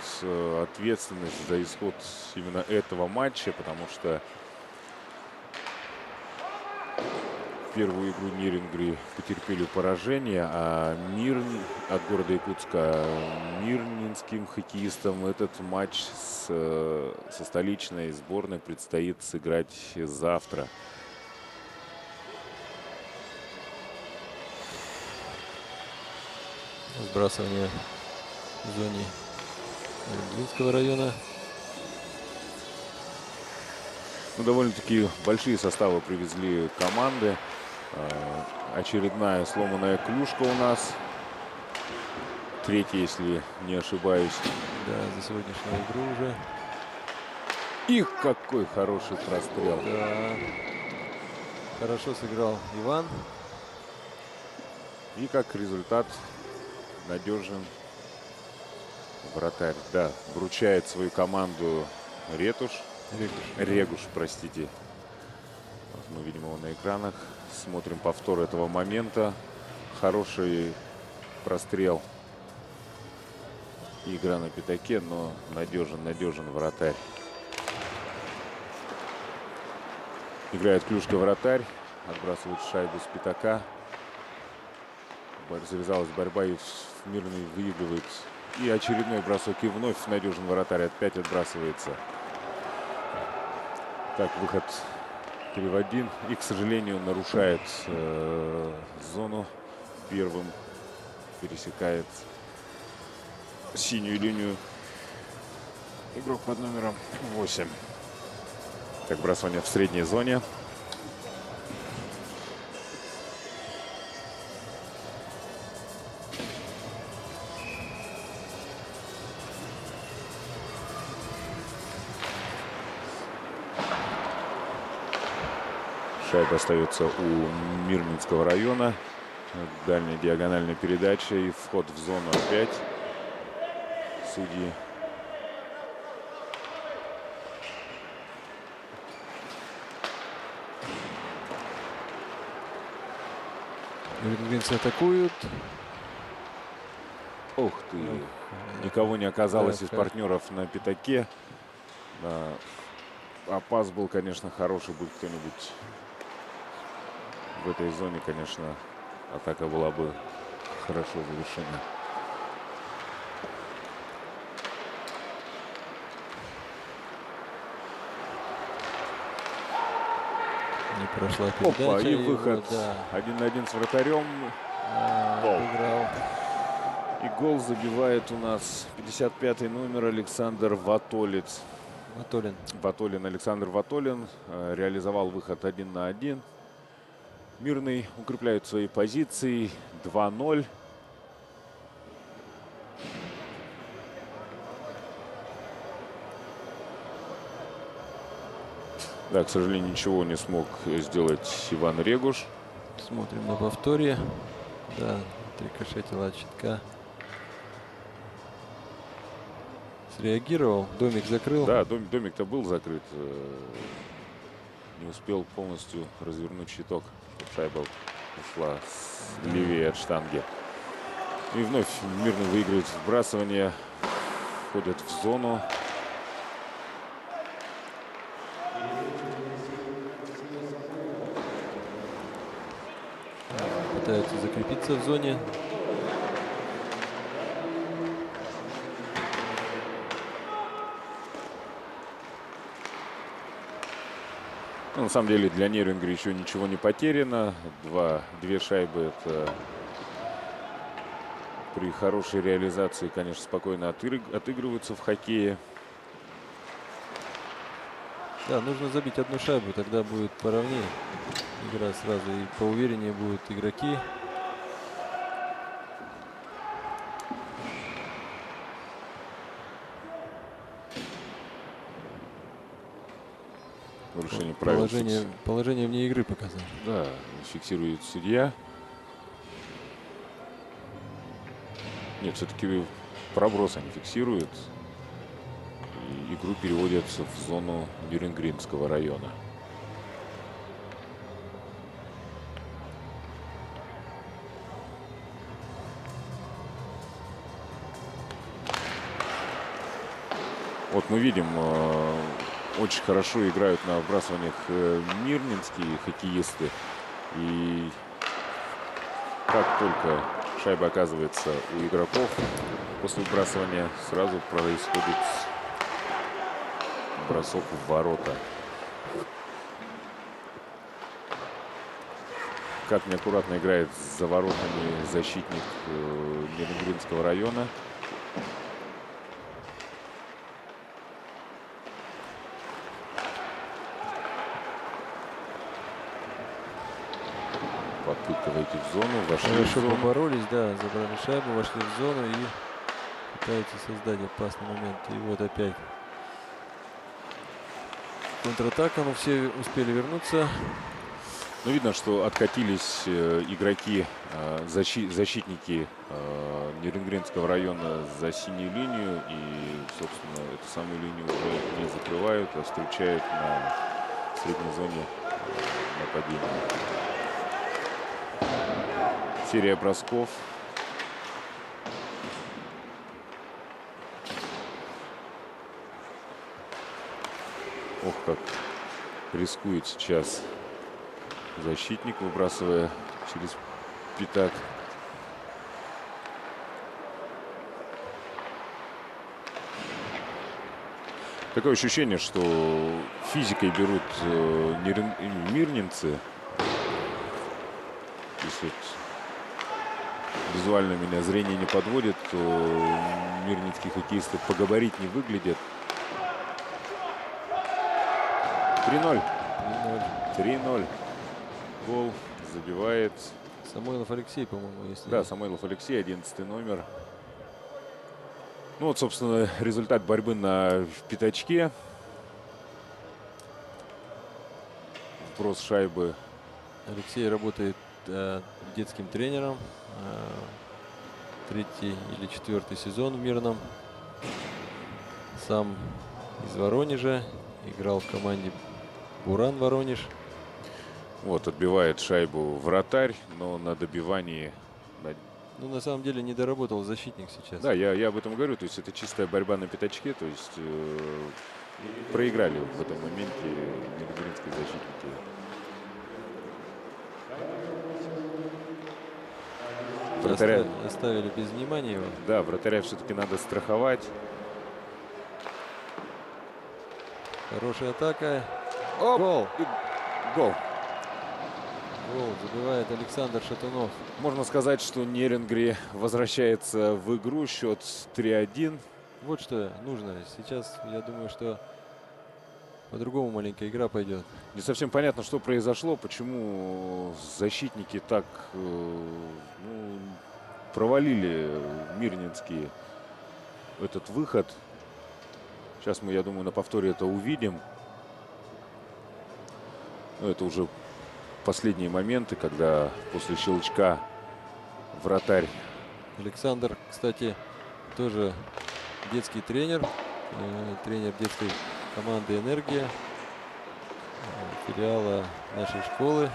S1: ответственность за исход именно этого матча, потому что первую игру Нирингри потерпели поражение, а от города Якутска мирнинским хоккеистам этот матч со столичной сборной предстоит сыграть завтра.
S2: Сбрасывание в зоне Ильинского района.
S1: Ну, довольно-таки большие составы привезли команды. Очередная сломанная клюшка у нас. Третья, если не ошибаюсь.
S2: Да, за сегодняшнюю игру уже.
S1: И какой хороший прострел.
S2: Да. Хорошо сыграл Иван.
S1: И как результат надежен вратарь. Да, вручает свою команду Регуш, простите. Вот мы видим его на экранах. Смотрим повтор этого момента. Хороший прострел. Игра на пятаке, но надежен вратарь. Играет клюшка вратарь. Отбрасывает шайбу с пятака. Завязалась борьба, и Мирный выигрывает. И очередной бросок, и вновь надежен вратарь. Опять отбрасывается. Так, выход 3-1. И, к сожалению, нарушает зону. Первым пересекает синюю линию игрок под номером 8. Так, бросание в средней зоне. Шайба остается у Мирнинского района. Дальняя диагональная передача и вход в зону опять. Судьи.
S2: Нирингринцы атакуют.
S1: Ух ты. Никого не оказалось
S2: Да,
S1: из партнеров на пятаке. Да. А пас был, конечно, хороший. Будь кто-нибудь в этой зоне, конечно, атака была бы хорошо завершена.
S2: Не прошла передача.
S1: Опа, и
S2: его,
S1: выход
S2: да,
S1: 1 на 1 с вратарем.
S2: обыграл.
S1: И гол забивает у нас 55-й номер Александр Ватолец.
S2: Ватолин.
S1: Александр Ватолин реализовал выход 1 на 1. Мирный укрепляет свои позиции. 2-0. Да, к сожалению, ничего не смог сделать Иван Регуш.
S2: Смотрим на повторе. Да, рикошетила от щитка. Среагировал, домик закрыл.
S1: Да, домик-то был закрыт. Не успел полностью развернуть щиток, чтобы шайба ушла левее от штанги. И вновь Мирный выигрывает вбрасывание. Входят в зону.
S2: Пытаются закрепиться в зоне.
S1: Ну, на самом деле для Нирингри еще ничего не потеряно. Две шайбы — это при хорошей реализации, конечно, спокойно отыгрываются в хоккее.
S2: Да, нужно забить одну шайбу, тогда будет поровнее. Игра сразу и поувереннее будут игроки.
S1: нарушение правил.
S2: Положение вне игры показал.
S1: Да, фиксирует судья. Нет, все-таки проброс они фиксируют. И игру переводят в зону Нюрнбергского района. Вот мы видим, очень хорошо играют на вбрасываниях мирнинские хоккеисты. И как только шайба оказывается у игроков, после вбрасывания сразу происходит бросок в ворота. Как неаккуратно играет за воротами защитник Нюрнбергского района. Попытка войти в зону, вошли в
S2: Хорошо
S1: зону.
S2: поборолись, да, забрали шайбу, вошли в зону и пытаются создать опасный момент. И вот опять контратака, но все успели вернуться.
S1: Ну, видно, что откатились игроки, защитники Нюрнбергского района за синюю линию. И, собственно, эту самую линию уже не закрывают, а встречают на средней зоне нападения. Серия бросков. Ох, как рискует сейчас защитник, выбрасывая через пятак. Такое ощущение, что физикой берут мирнинцы. Если визуально меня зрение не подводит, то мирнинские хоккеисты погабаритнее выглядят. 3-0. 3-0. Гол забивает.
S2: Самойлов Алексей, по-моему, если...
S1: Да, Самойлов Алексей, 11 номер. Ну вот, собственно, результат борьбы на пятачке. Вброс шайбы.
S2: Алексей работает детским тренером. Третий или четвертый сезон в Мирном. Сам из Воронежа. Играл в команде Буран Воронеж.
S1: Вот, отбивает шайбу вратарь, но на добивании...
S2: Ну, на самом деле, не доработал защитник сейчас.
S1: Да, я об этом говорю. То есть это чистая борьба на пятачке. То есть проиграли в этом моменте нюрнбергские защитники. Вратаря...
S2: Оставили без внимания его.
S1: Да, вратаря все-таки надо страховать.
S2: Хорошая атака.
S1: Оп!
S2: Гол.
S1: Гол.
S2: Гол забивает Александр Шатунов.
S1: Можно сказать, что Нерюнгри возвращается в игру. Счет 3-1.
S2: Вот что нужно. Сейчас, я думаю, что по-другому маленькая игра пойдет.
S1: Не совсем понятно, что произошло, почему защитники так провалили мирнинские этот выход. Сейчас мы, я думаю, на повторе это увидим. Но это уже последние моменты, когда после щелчка вратарь.
S2: Александр, кстати, тоже детский тренер. Тренер детской команды «Энергия», филиала нашей школы.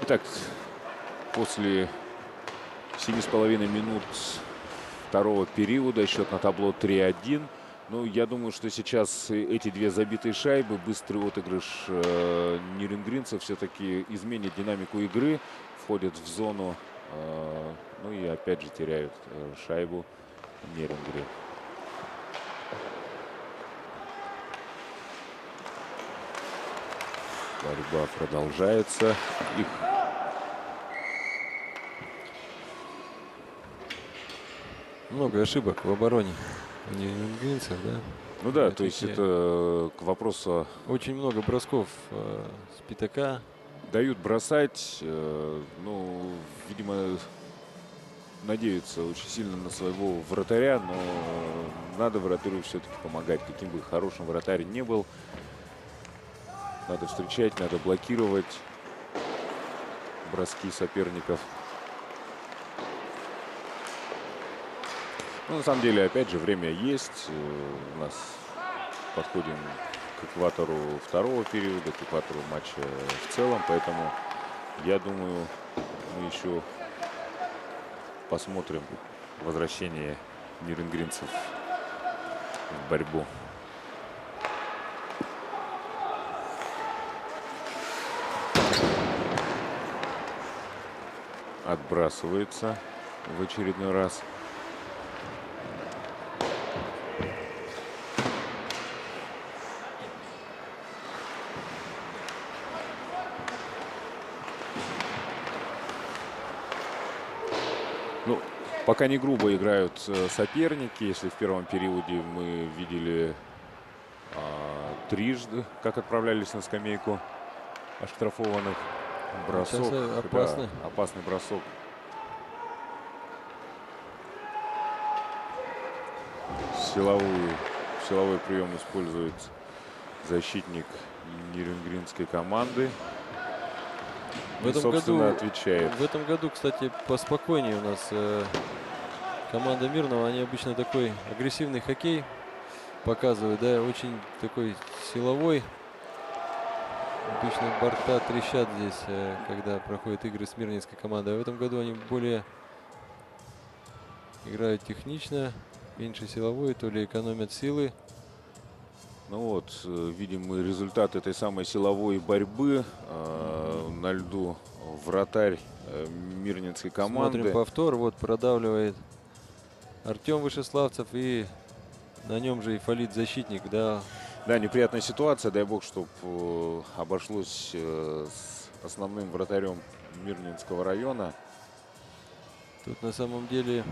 S1: Итак, после 7,5 минут второго периода счет на табло 3-1. Ну, я думаю, что сейчас эти две забитые шайбы, быстрый отыгрыш нюрнбергцев все-таки изменит динамику игры, входят в зону, ну и опять же теряют шайбу Нюрнберг. Борьба продолжается. Их
S2: много ошибок в обороне нюрнбергцев, да?
S1: Ну да,
S2: Это
S1: то есть
S2: те-
S1: это к вопросу,
S2: Очень много бросков с пятака.
S1: дают бросать, ну, видимо, надеются очень сильно на своего вратаря, но надо вратарю все-таки помогать, каким бы хорошим вратарь не был. Надо встречать, надо блокировать броски соперников. Ну, на самом деле, опять же, время есть. У нас подходим к экватору второго периода, к экватору матча в целом. Поэтому, я думаю, мы еще посмотрим возвращение нюрнбергцев в борьбу. Отбрасывается в очередной раз. Ну, пока не грубо играют соперники. Если в первом периоде мы видели трижды, как отправлялись на скамейку оштрафованных. Бросок.
S2: Сейчас опасный.
S1: Да, опасный бросок. Силовой прием использует защитник нюрнбергской команды.
S2: В
S1: И,
S2: этом
S1: собственно,
S2: году,
S1: отвечает.
S2: в этом году, кстати, поспокойнее у нас команда Мирного. Они обычно такой агрессивный хоккей показывают, да, очень такой силовой. Обычно борта трещат здесь, когда проходят игры с мирнинской командой. А в этом году они более играют технично, меньше силовой, то ли экономят силы.
S1: Ну вот, видим мы результат этой самой силовой борьбы на льду. Вратарь мирнинской команды.
S2: Смотрим повтор, вот продавливает Артем Вышеславцев, и на нем же и фалит защитник, да.
S1: Да, неприятная ситуация. Дай бог, чтобы обошлось с основным вратарем Мирнинского района.
S2: Тут на самом деле...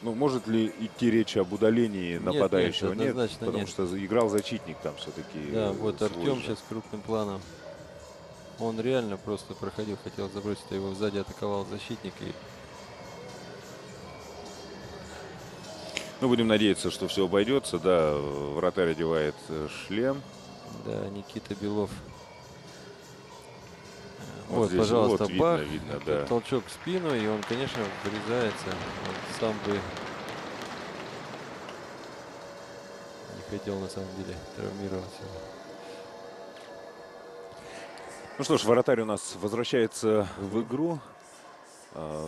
S1: Ну, может ли идти речь об удалении нападающего?
S2: Нет, однозначно
S1: потому
S2: нет.
S1: что играл защитник там все-таки.
S2: Да, вот Артем сейчас крупным планом. Он реально просто проходил, хотел забросить, а его сзади атаковал защитник. И
S1: Ну, будем надеяться, что все обойдется. Да, вратарь одевает шлем.
S2: да, Никита Белов.
S1: Вот
S2: Вот,
S1: здесь
S2: пожалуйста,
S1: вот видно,
S2: бах.
S1: видно,
S2: Тут
S1: да.
S2: толчок в спину, и он, конечно, врезается. Он сам бы не хотел на самом деле травмироваться.
S1: Ну что ж, вратарь у нас возвращается в игру.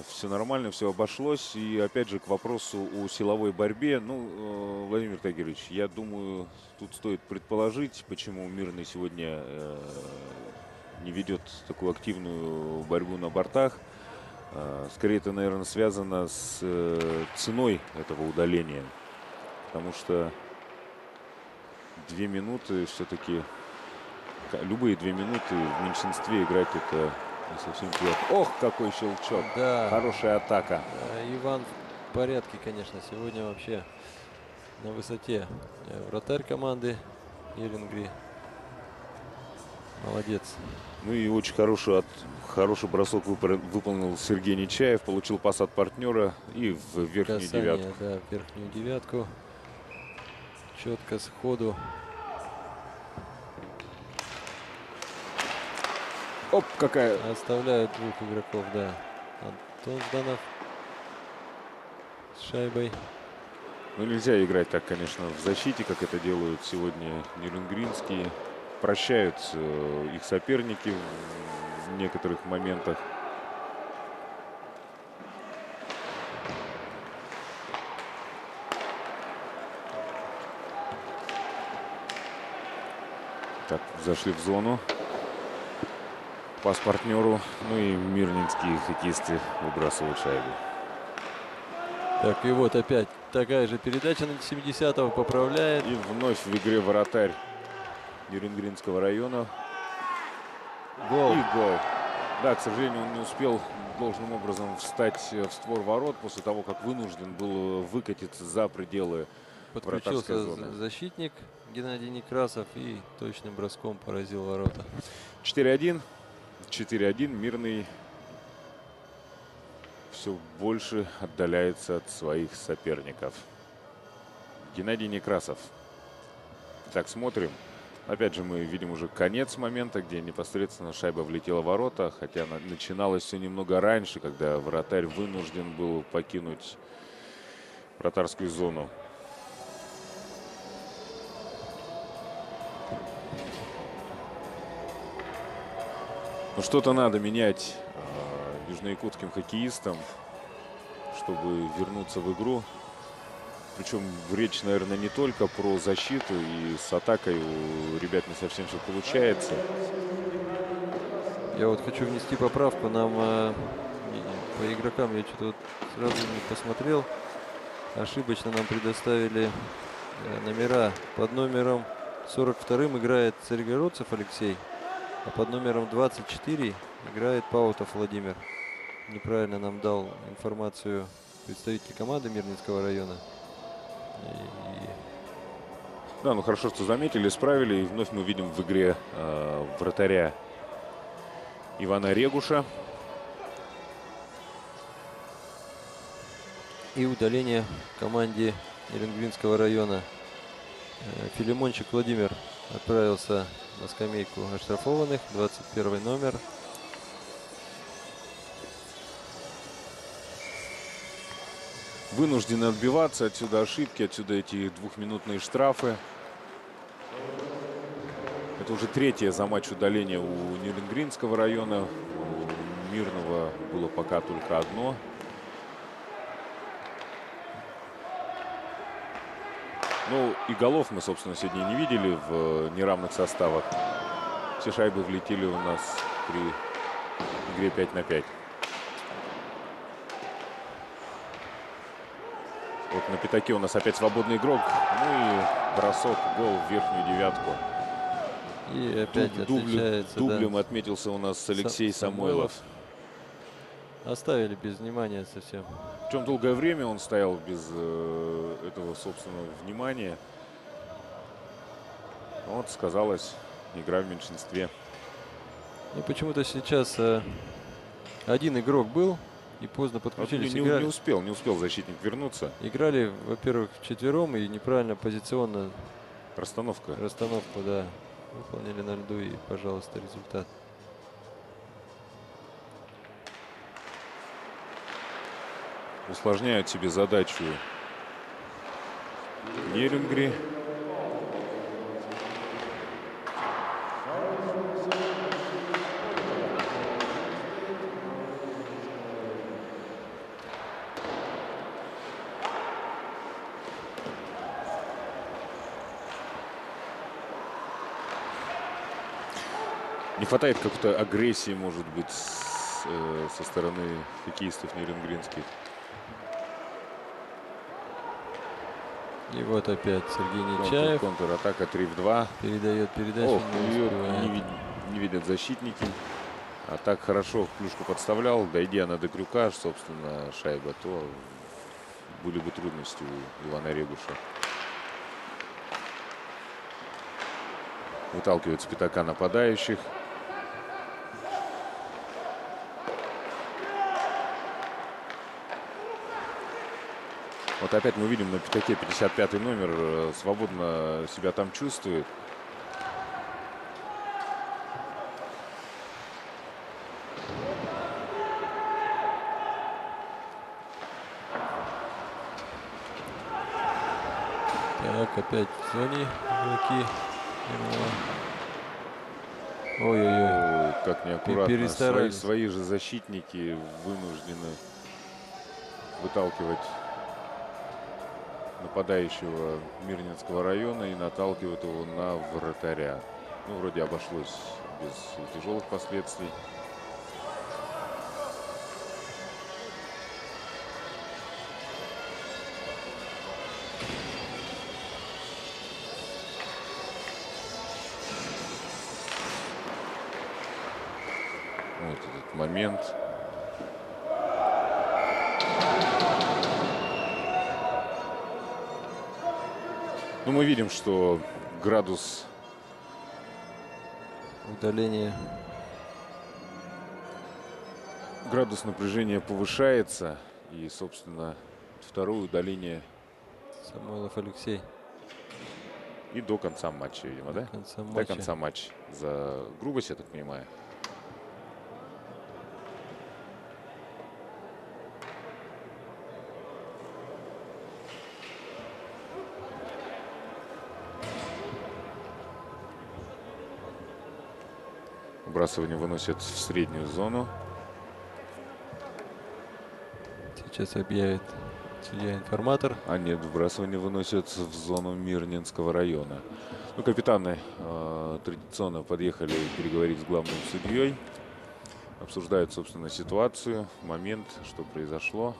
S1: Все нормально, все обошлось. И опять же к вопросу о силовой борьбе. Ну, Владимир Тагирович, я думаю, тут стоит предположить, почему Мирный сегодня не ведет такую активную борьбу на бортах. Скорее, это, наверное, связано с ценой этого удаления. Потому что 2 минуты все-таки... Любые 2 минуты в меньшинстве играть это не совсем плохо. Ох, какой щелчок.
S2: Да.
S1: Хорошая атака.
S2: Иван в порядке, конечно. Сегодня вообще на высоте. Вратарь команды Еленгри. Молодец.
S1: Ну и очень хороший бросок выполнил Сергей Нечаев. Получил пас от партнера и в верхнюю
S2: Касание,
S1: девятку.
S2: да, в верхнюю девятку. Четко сходу.
S1: Оп, какая...
S2: Оставляют 2 игроков, да. Антон Жданов с шайбой.
S1: Ну нельзя играть так, конечно, в защите, как это делают сегодня нюрнбергские. Прощают их соперники в некоторых моментах. Так, зашли в зону. Пас партнеру. Ну и мирнинские хоккеисты выбрасывают шайбу.
S2: Так, и вот опять такая же передача на 70-го, поправляет.
S1: И вновь в игре вратарь Нюрнбергского района.
S2: Гол.
S1: И гол. Да, к сожалению, он не успел должным образом встать в створ ворот после того, как вынужден был выкатиться за пределы вратарской
S2: Подключился
S1: зоны.
S2: защитник Геннадий Некрасов и точным броском поразил ворота.
S1: 4-1. 4-1. Мирный все больше отдаляется от своих соперников. Геннадий Некрасов. Так, смотрим. Опять же, мы видим уже конец момента, где непосредственно шайба влетела в ворота. Хотя начиналось все немного раньше, когда вратарь вынужден был покинуть вратарскую зону. Ну, что-то надо менять южноякутским хоккеистам, чтобы вернуться в игру. Причем речь, наверное, не только про защиту, и с атакой у ребят не совсем все получается.
S2: Я вот хочу внести поправку. Нам по игрокам я что-то вот сразу не посмотрел. Ошибочно нам предоставили номера. Под номером 42 играет Царегородцев Алексей, а под номером 24 играет Паутов Владимир. Неправильно нам дал информацию представитель команды Мирнинского района.
S1: Да, ну хорошо, что заметили, исправили. И вновь мы видим в игре вратаря Ивана Регуша.
S2: И удаление команде Нерюнгринского района. Филимончик Владимир отправился на скамейку оштрафованных. 21 номер.
S1: Вынуждены отбиваться, отсюда ошибки, отсюда эти двухминутные штрафы. Это уже третье за матч удаление у Нерюнгринского района. У Мирного было пока только одно. Ну и голов мы, собственно, сегодня не видели в неравных составах. Все шайбы влетели у нас при игре 5 на 5. Вот на пятаке у нас опять свободный игрок. Ну и бросок, гол в верхнюю девятку.
S2: И опять отличается.
S1: Дублем
S2: да,
S1: отметился у нас Алексей Самойлов.
S2: Оставили без внимания совсем.
S1: Причем долгое время он стоял без этого собственного внимания. Вот сказалось, игра в меньшинстве.
S2: Ну почему-то сейчас один игрок был и поздно
S1: Вот
S2: подключились.
S1: не успел защитник вернуться.
S2: Играли, во-первых, вчетвером и неправильно позиционно
S1: Расстановку,
S2: да, выполнили на льду, и, пожалуйста, результат.
S1: Усложняют себе задачу Нерюнгри. Не хватает какой-то агрессии, может быть, со стороны хоккеистов нерюнгринских.
S2: И вот опять Сергей Нечаев
S1: Контратака 3 в 2.
S2: передает передачу.
S1: Ох,
S2: не
S1: ее
S2: успевает.
S1: не видят защитники. А так хорошо клюшку подставлял. Дойдя она до крюка, собственно, шайба, то были бы трудности у Ивана Регуша. Выталкивает с пятака нападающих. Вот опять мы видим на пятаке 55-й номер свободно себя там чувствует.
S2: Так, опять в зоне игроки. Ой-ой-ой.
S1: Ой, как неаккуратно.
S2: Перестарались.
S1: Свои же защитники вынуждены выталкивать нападающего Мирнинского района и наталкивают его на вратаря. Ну, вроде обошлось без тяжелых последствий. Вот этот момент. Ну, мы видим, что градус
S2: Удаление.
S1: Градус напряжения повышается. И, собственно, второе удаление
S2: Самойлов Алексей.
S1: и до конца матча, видимо, да?
S2: Конца
S1: До
S2: матча.
S1: конца матча. За грубость, я так понимаю. Выбрасывание выносят в среднюю зону.
S2: Сейчас объявит судья-информатор.
S1: А нет, выбрасывание выносят в зону Мирнинского района. Ну, капитаны традиционно подъехали переговорить с главным судьей. Обсуждают, собственно, ситуацию, момент, что произошло.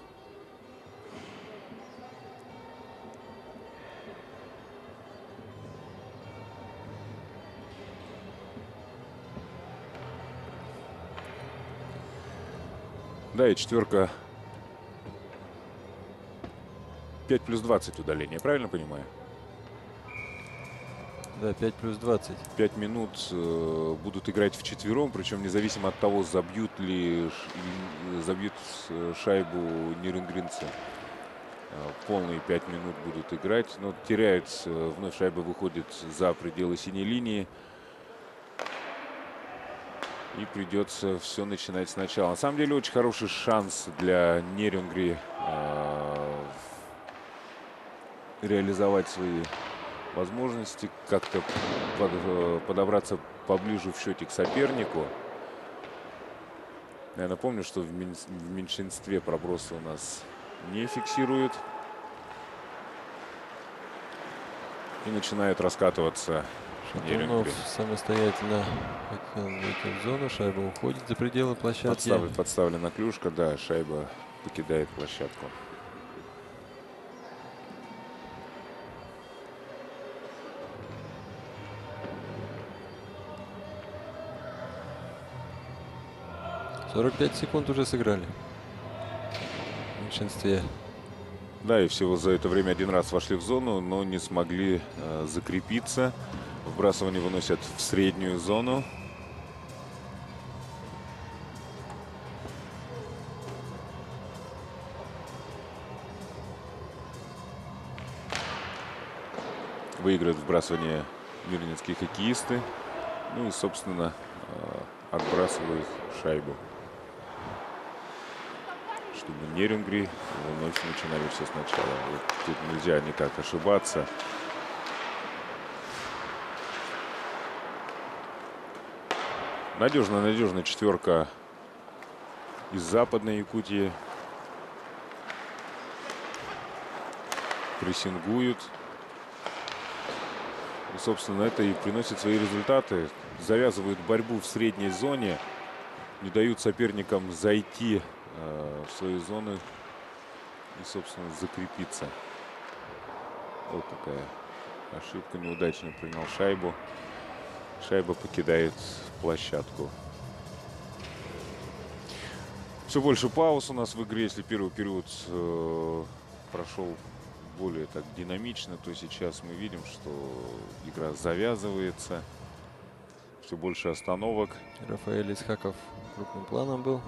S1: Да, и четверка 5 плюс 20 удаления, правильно понимаю?
S2: Да, 5 плюс 20.
S1: 5 минут будут играть вчетвером, причем независимо от того, забьют шайбу нюрнбергенцы. Полные 5 минут будут играть, но теряют, вновь шайба выходит за пределы синей линии. И придется все начинать сначала. На самом деле очень хороший шанс для Нерюнгри реализовать свои возможности, как-то подобраться поближе в счете к сопернику. Я напомню, что в меньшинстве пробросы у нас не фиксируют. И начинают раскатываться
S2: Шатунов
S1: Нерюнгри.
S2: самостоятельно хотел выйти в зону. Шайба уходит за пределы площадки.
S1: Подставлена клюшка, да, шайба покидает площадку.
S2: — 45 секунд уже сыграли. В меньшинстве.
S1: Да, и всего за это время один раз вошли в зону, но не смогли закрепиться. Вбрасывание выносят в среднюю зону. Выиграют вбрасывание мирнинские хоккеисты. Ну и, собственно, отбрасывают шайбу. Чтобы Нерюнгри вновь начинали все сначала. Вот тут нельзя никак ошибаться. Надежная четверка из Западной Якутии. Прессингуют. И, собственно, это и приносит свои результаты. Завязывают борьбу в средней зоне. Не дают соперникам зайти в свои зоны и, собственно, закрепиться. Вот такая ошибка. Неудачно принял шайбу. Шайба покидает площадку. Все больше пауз у нас в игре. Если первый период прошел более так динамично, то сейчас мы видим, что игра завязывается. Все больше остановок.
S2: Рафаэль Исхаков крупным планом был.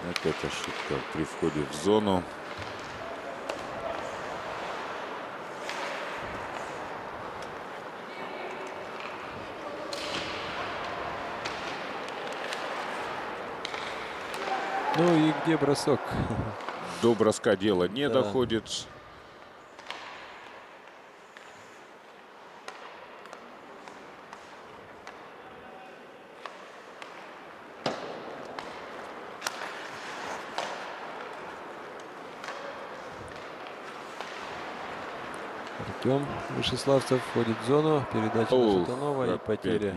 S1: Опять ошибка при входе в зону.
S2: Ну и где бросок?
S1: До броска дело не
S2: Да.
S1: доходит.
S2: Артем Вышеславцев входит в зону. Передача на Шатунова и
S1: опять
S2: потеря.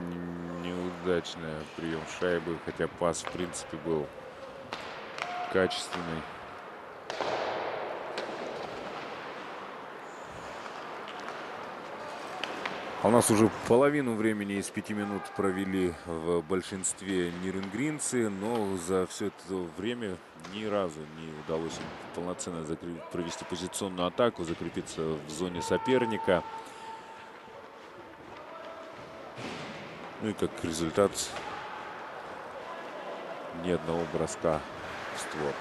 S1: неудачная прием шайбы, хотя пас в принципе был качественный. А у нас уже половину времени из 5 минут провели в большинстве нюрнбергенцы, но за все это время ни разу не удалось им полноценно провести позиционную атаку, закрепиться в зоне соперника. Ну и как результат, ни одного броска в створ.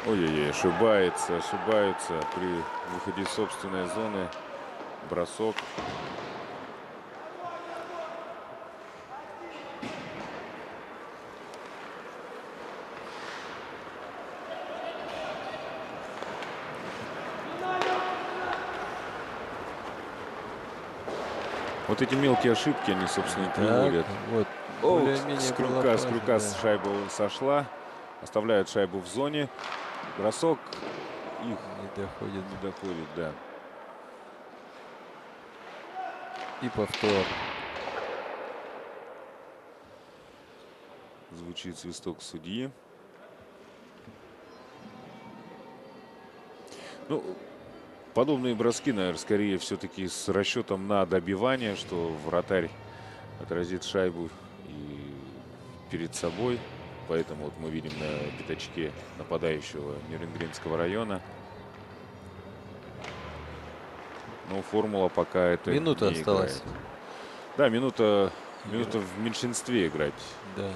S1: Ой-ой-ой, ошибаются при выходе из собственной зоны. Бросок. Вот эти мелкие ошибки, они, собственно, и приводят.
S2: Вот,
S1: О,
S2: более-менее
S1: с
S2: была
S1: крюка
S2: фаза, да.
S1: шайба сошла. Оставляют шайбу в зоне. Бросок. Их
S2: Не доходит.
S1: не доходит, да.
S2: И повтор.
S1: Звучит свисток судьи. Ну, подобные броски, наверное, скорее все-таки с расчетом на добивание, что вратарь отразит шайбу и перед собой. Поэтому вот мы видим на пятачке нападающего Нюрнбергенского района. Но формула пока это
S2: Минута
S1: не
S2: осталась.
S1: играет. Да, минута в меньшинстве играть
S2: Да.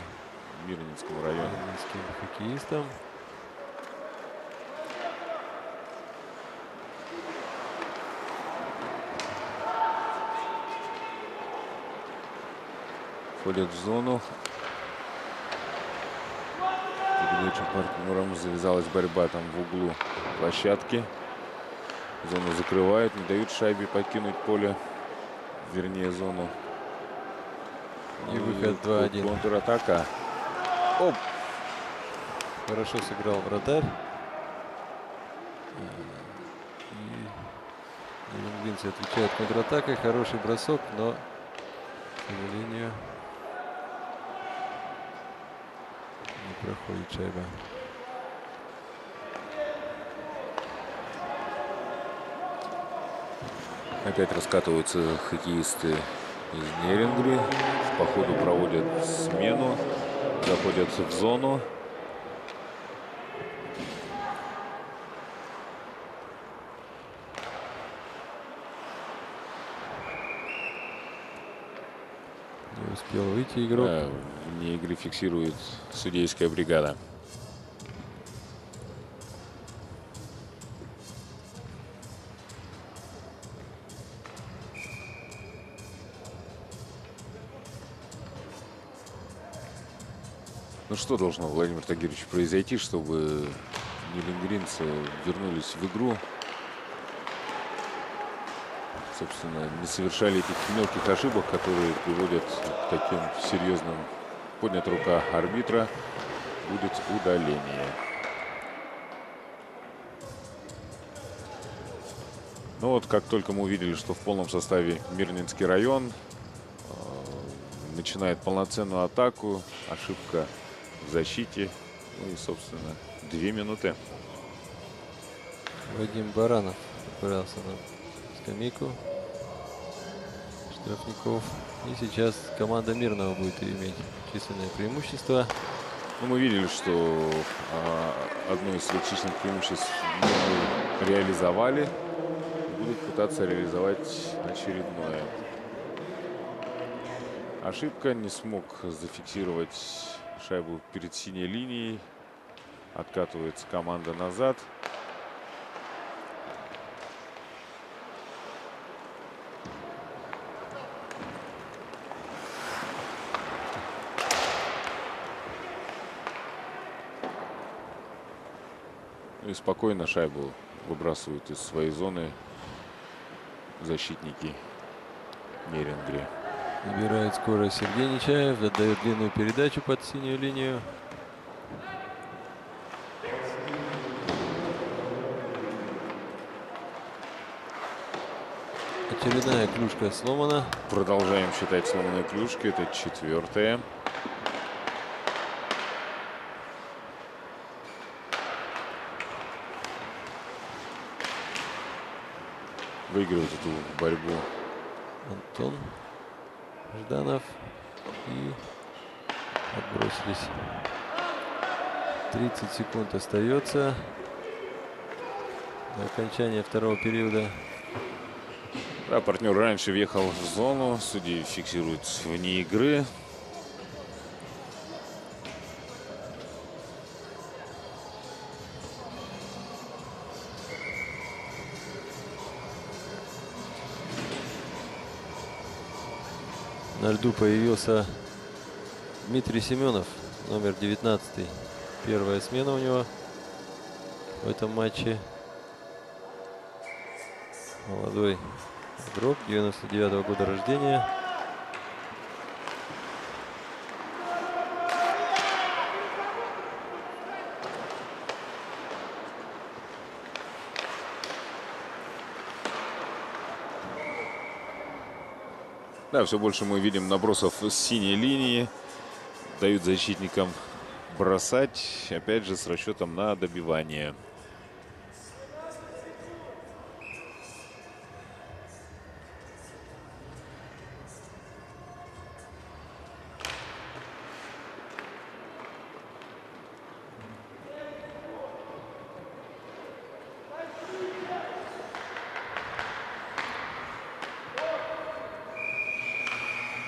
S1: Мирнинскому району.
S2: Мирнинским хоккеистам.
S1: Входят в зону. Передача партнером. Завязалась борьба там в углу площадки. Зону закрывают, не дают шайбе покинуть поле. Вернее, зону.
S2: И выход 2-1.
S1: Контратака. Оп!
S2: Хорошо сыграл вратарь. И нюрнбергенцы отвечают контратакой. Хороший бросок, но, к сожалению, не проходит шайба.
S1: Опять раскатываются хоккеисты из Нерюнгри. По ходу проводят смену. Заходят в зону.
S2: Не успел выйти игрок.
S1: Да, вне игры фиксирует судейская бригада. Ну что должно, Владимир Тагирович, произойти, чтобы нюрнбергенцы вернулись в игру? Собственно, не совершали этих мелких ошибок, которые приводят к таким серьезным. Поднята рука арбитра. Будет удаление. Ну вот, как только мы увидели, что в полном составе Мирнинский район начинает полноценную атаку. Ошибка в защите. Ну и, собственно, 2 минуты.
S2: Вадим Баранов отправился на скамейку штрафников. И сейчас команда Мирного будет иметь численное преимущество.
S1: Ну, мы видели, что одно из своих численных преимуществ мы реализовали. Будут пытаться реализовать очередное. Ошибка. Не смог зафиксировать шайбу перед синей линией. Откатывается команда назад. И спокойно шайбу выбрасывают из своей зоны защитники Нерюнгри.
S2: Набирает скорость Сергей Нечаев. Отдает длинную передачу под синюю линию. Очередная клюшка сломана.
S1: Продолжаем считать сломанные клюшки. Это 4-я. Выигрывает эту борьбу
S2: Антон Жданов. И отбросились. 30 секунд остается до окончания второго периода.
S1: Да, партнер раньше въехал в зону. Судьи фиксируют вне игры.
S2: На льду появился Дмитрий Семенов, номер 19. Первая смена у него в этом матче. Молодой игрок, 99-го года рождения.
S1: Да, все больше мы видим набросов с синей линии. Дают защитникам бросать. Опять же, с расчетом на добивание.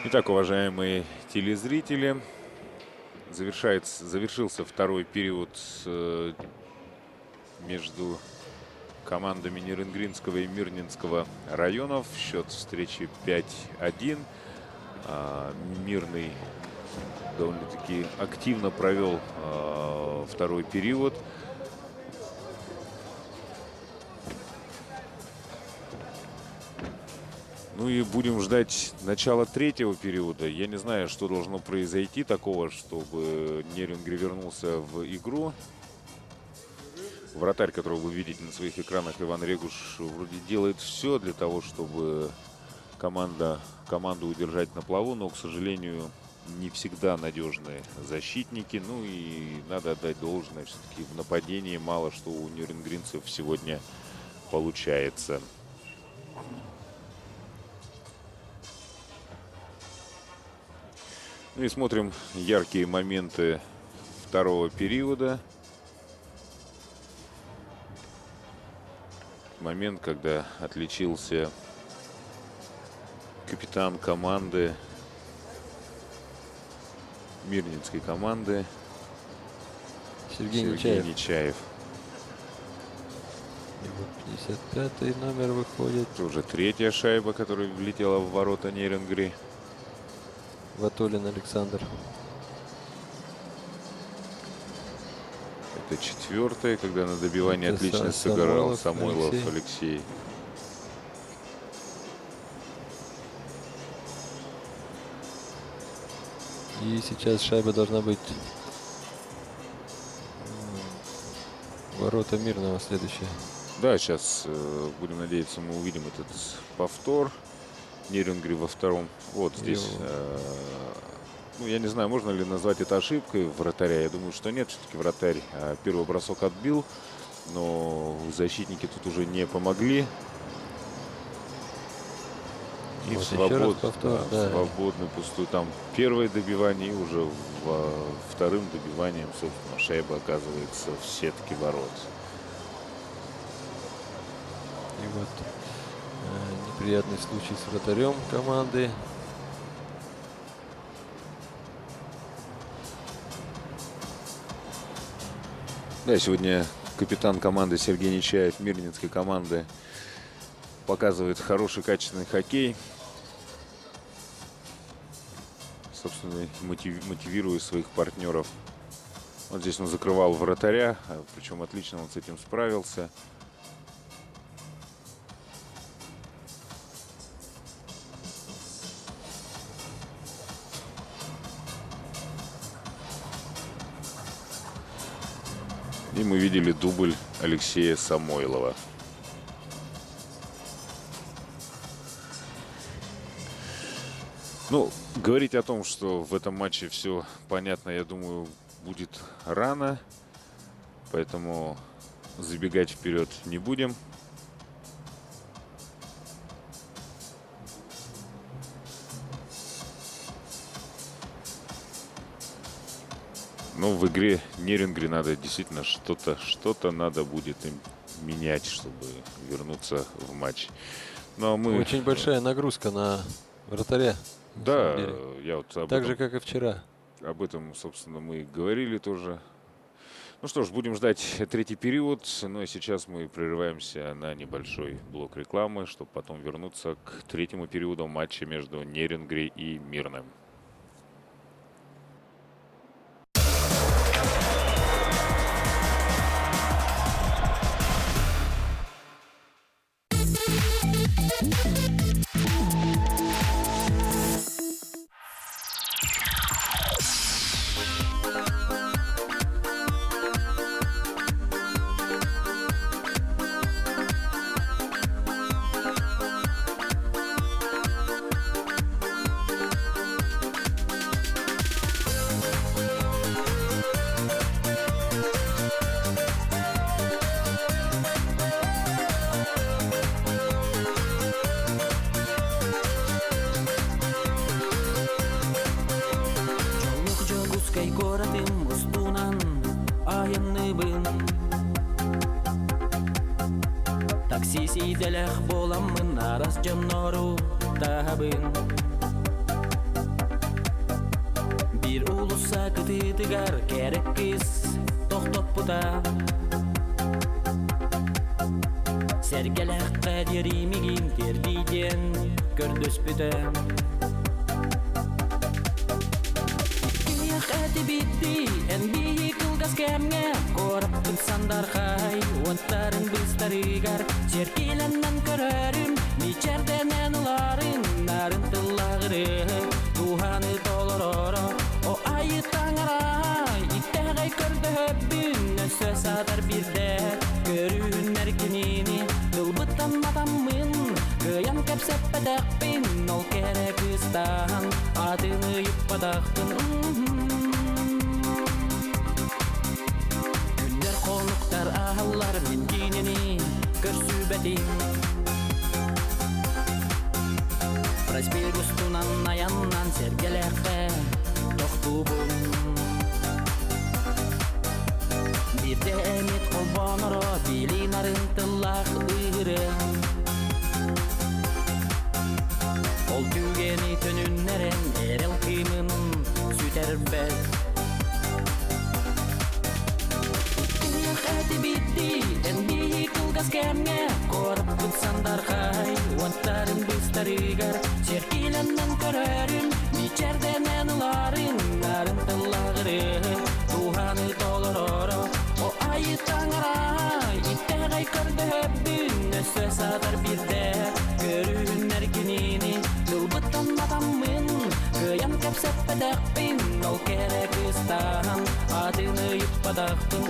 S1: Итак, уважаемые телезрители, завершился второй период между командами Нерюнгринского и Мирнинского районов. Счет встречи 5-1. Мирный довольно-таки активно провел второй период. Ну и будем ждать начала третьего периода. Я не знаю, что должно произойти такого, чтобы Нерюнгри вернулся в игру. Вратарь, которого вы видите на своих экранах, Иван Регуш, вроде делает все для того, чтобы команду удержать на плаву, но, к сожалению, не всегда надежные защитники. Ну и надо отдать должное, все-таки в нападении мало что у нерюнгринцев сегодня получается. Ну и смотрим яркие моменты второго периода. Момент, когда отличился капитан команды, мирнинской команды,
S2: Сергей Нечаев. И вот 55-й номер выходит.
S1: Это уже третья шайба, которая влетела в ворота Нерюнгри.
S2: Ватолин Александр.
S1: Это четвертая, когда на добивании
S2: Это
S1: отлично сыграл
S2: Самойлов
S1: Самойлов Алексей.
S2: И сейчас шайба должна быть ворота Мирного следующая.
S1: Да, сейчас будем надеяться, мы увидим этот повтор. Нерюнгри во втором. Вот здесь. Ну, я не знаю, можно ли назвать это ошибкой вратаря. Я думаю, что нет. Все-таки вратарь первый бросок отбил. Но защитники тут уже не помогли. И
S2: Вот
S1: свободный пустой. Там первое добивание и уже вторым добиванием, собственно, шайба оказывается в сетке ворот.
S2: И вот неприятный случай с вратарем команды.
S1: Да, сегодня капитан команды Сергей Нечаев, мирнинской команды, показывает хороший, качественный хоккей. Собственно, мотивируя своих партнеров. Вот здесь он закрывал вратаря, причем отлично он с этим справился. И мы видели дубль Алексея Самойлова. Ну, говорить о том, что в этом матче все понятно, я думаю, будет рано. Поэтому забегать вперед не будем. Но в игре Нерюнгри надо действительно что-то надо будет им менять, чтобы вернуться в матч. Ну, а мы...
S2: Очень большая нагрузка на вратаря. на
S1: Да,
S2: самом деле.
S1: я вот об
S2: Так же,
S1: этом,
S2: как и вчера.
S1: об этом, собственно, мы и говорили тоже. Ну что ж, будем ждать третий период. Ну и сейчас мы прерываемся на небольшой блок рекламы, чтобы потом вернуться к третьему периоду матча между Нерюнгри и Мирным.
S9: Жолық жогускай коратым устунан айынныбын. Такси сиделях боламын арас жонору табын. Бир улуса кытытыгар керек кыз токтоппута. Сергелек кадеримигин тердиден көрдөспүтем. Эти битти, энби кылгас кемге, корыптын сандар хай, уаттарын быстарыгар, серкиленнен көрөрүм, мичерденен уларын, нарын тыллагыры, туханы толороро, о айы таңарай, иттегай көрдөбүн, өсө садар бирде, көрүүн эркинини, тылбыттан матаммын, кыян кепсеппедекпин, ол керек ыстан, адыны юппадактын, Konuklar ağlar min dinini körsübedim. Prasbil gustunan ayannan sergelekte tohtubum. Bir de emit kolbanara bilin arıntılak ıhırı. Ol tügeni tönünleren erel kıyımın süterbet. Эти битти, энби кылгас кемге, корыптын сандар хай, уаттарын быстарыгар, серкиленнен көрөрүм, мичерденен уларын, нарын тыллагыры, туханы толороро, о айы таңарай, иттегай көрдөбүн, өсө садар бирде, көрүүн эркинини, тылбыттан матаммын, кыян кепсеппедекпин, ол керек ыстан, адыны юппадактын.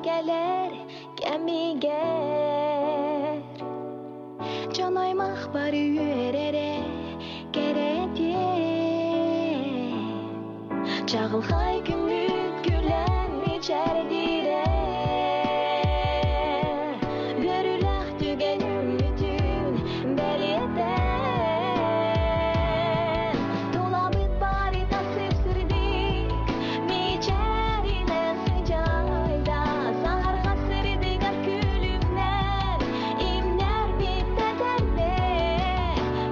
S4: gelir gemiger Can aymak var yürere geredi Çağılhay gümrük gülen içerdire Görülək tügen ümmütün beliyeden Dolabıt bari tasıp sırdık miçerine sıcayda Sahar kasırdık külümler imler bittetende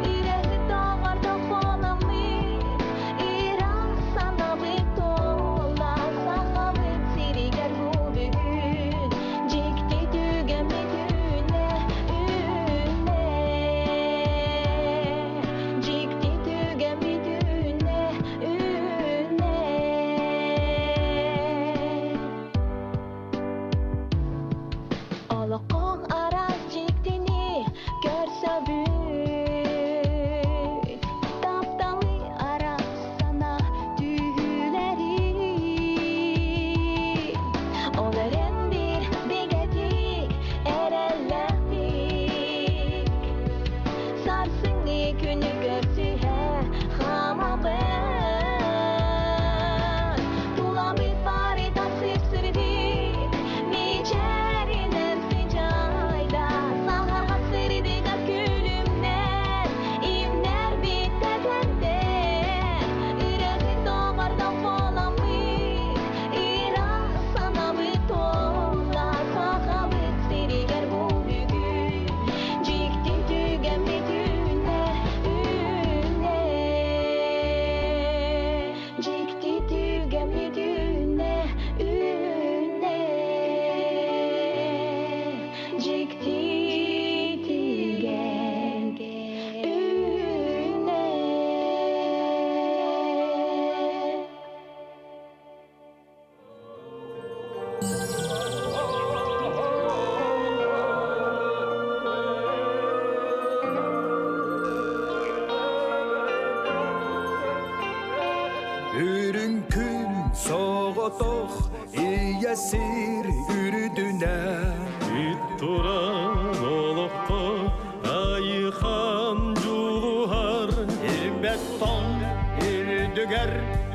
S4: Ürezi dağarda fonamır İran sana bir tola Sahabıt siriger bu bugün Cikti tügen bütüne üne Cikti tügen bütüne üne Alaqon araz ciktini görse büyük Taptalı araz sana tüyleri Onların bir bigetik erelledik Sarsın günü görsü her hamabın Dolabıt bari tasıp sırdık miçerine sıcayda Sahar kasırdık külümler imler bittetende Ürezi doğarda folamır İran sana bir tola Sahabıt siriger bu bugün Cikti tügen bütüne üne Cikti tügen bütüne üne Cikti tügen üne
S10: Ürünkün soğutuk iyesir ürüdüne İtturan oluqta ayıkan culuhar İrbettan irdüger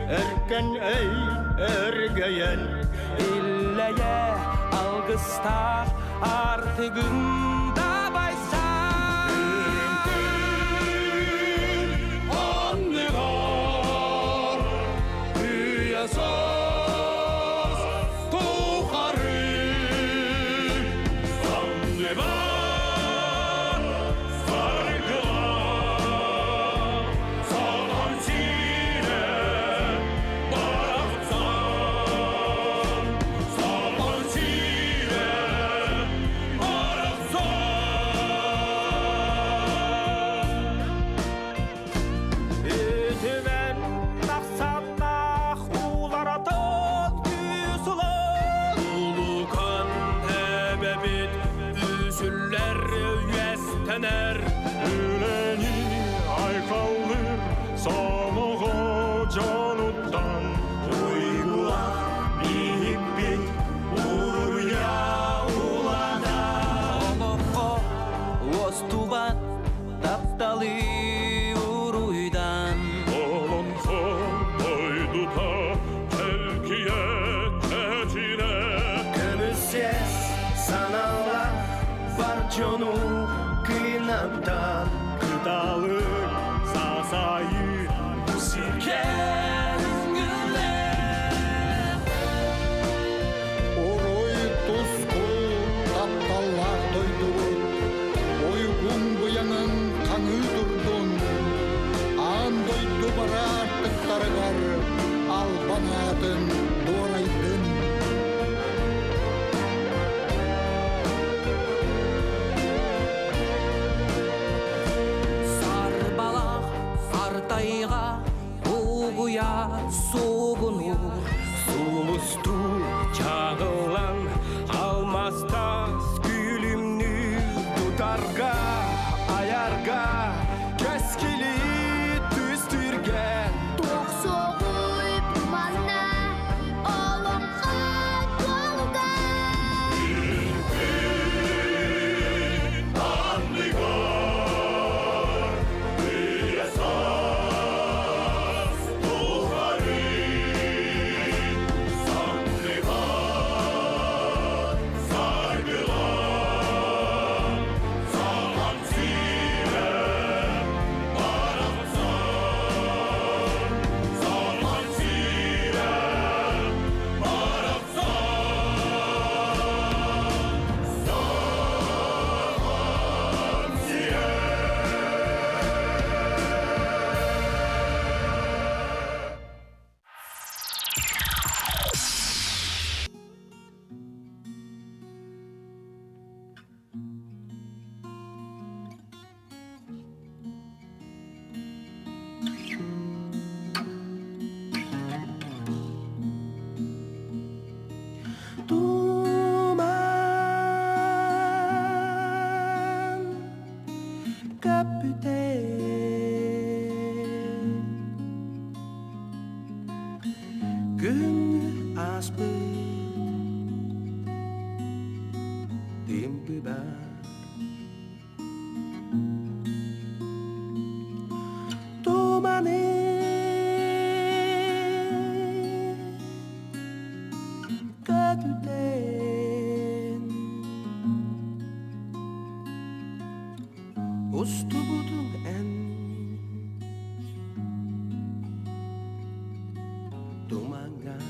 S10: erken ey ergeyen İlleye algısta artıgında baysa Ürünkün annegar Üyesaz tuğarı Annebar farkılar Sağlam sine baraksan Sağlam sine baraksan Ütümen naksannak ulara tot küsüler Ulukan hebebit üsüller üyestener Üleni aykaldır samuğa canuttan Uygular bihibbit uruya ulada Oloqo ostuban taptalı uruydan Olonso doyduta telkiye tetine Könüses sanallar var conu kıynattan Kıdalı sasayı sirken güller
S8: Oroy tuzku taptallar doydun Oygun bu yanın kanı durdun An doydu bara tıktargar Al banatın doğraydın
S9: Sarbalaq артайға уғуя суғыну
S10: Sulustu çağılan almaztaz gülümnü tutarga ayarga keskili düstürgen
S4: Тоқ соғып мана олымға толған
S10: kapitein. Gün aspet Dimpibah Tomane Kapitein Ustubudun en Tumangan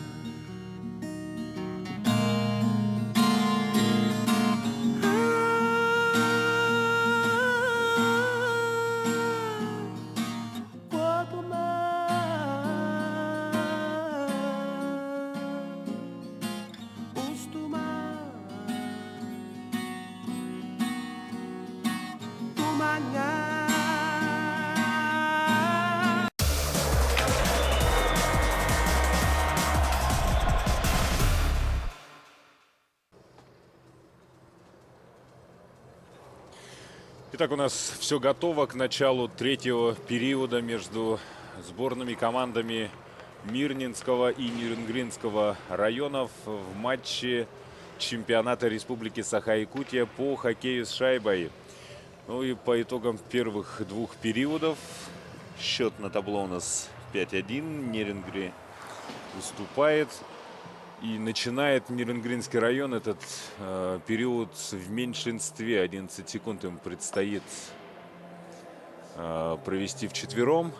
S1: Итак, у нас все готово к началу третьего периода между сборными командами Мирнинского и Нерюнгринского районов в матче чемпионата Республики Саха-Якутия по хоккею с шайбой. Ну и по итогам первых двух периодов счет на табло у нас 5-1. Нерюнгри уступает. И начинает Нерюнгринский район этот период в меньшинстве. 11 секунд им предстоит провести вчетвером.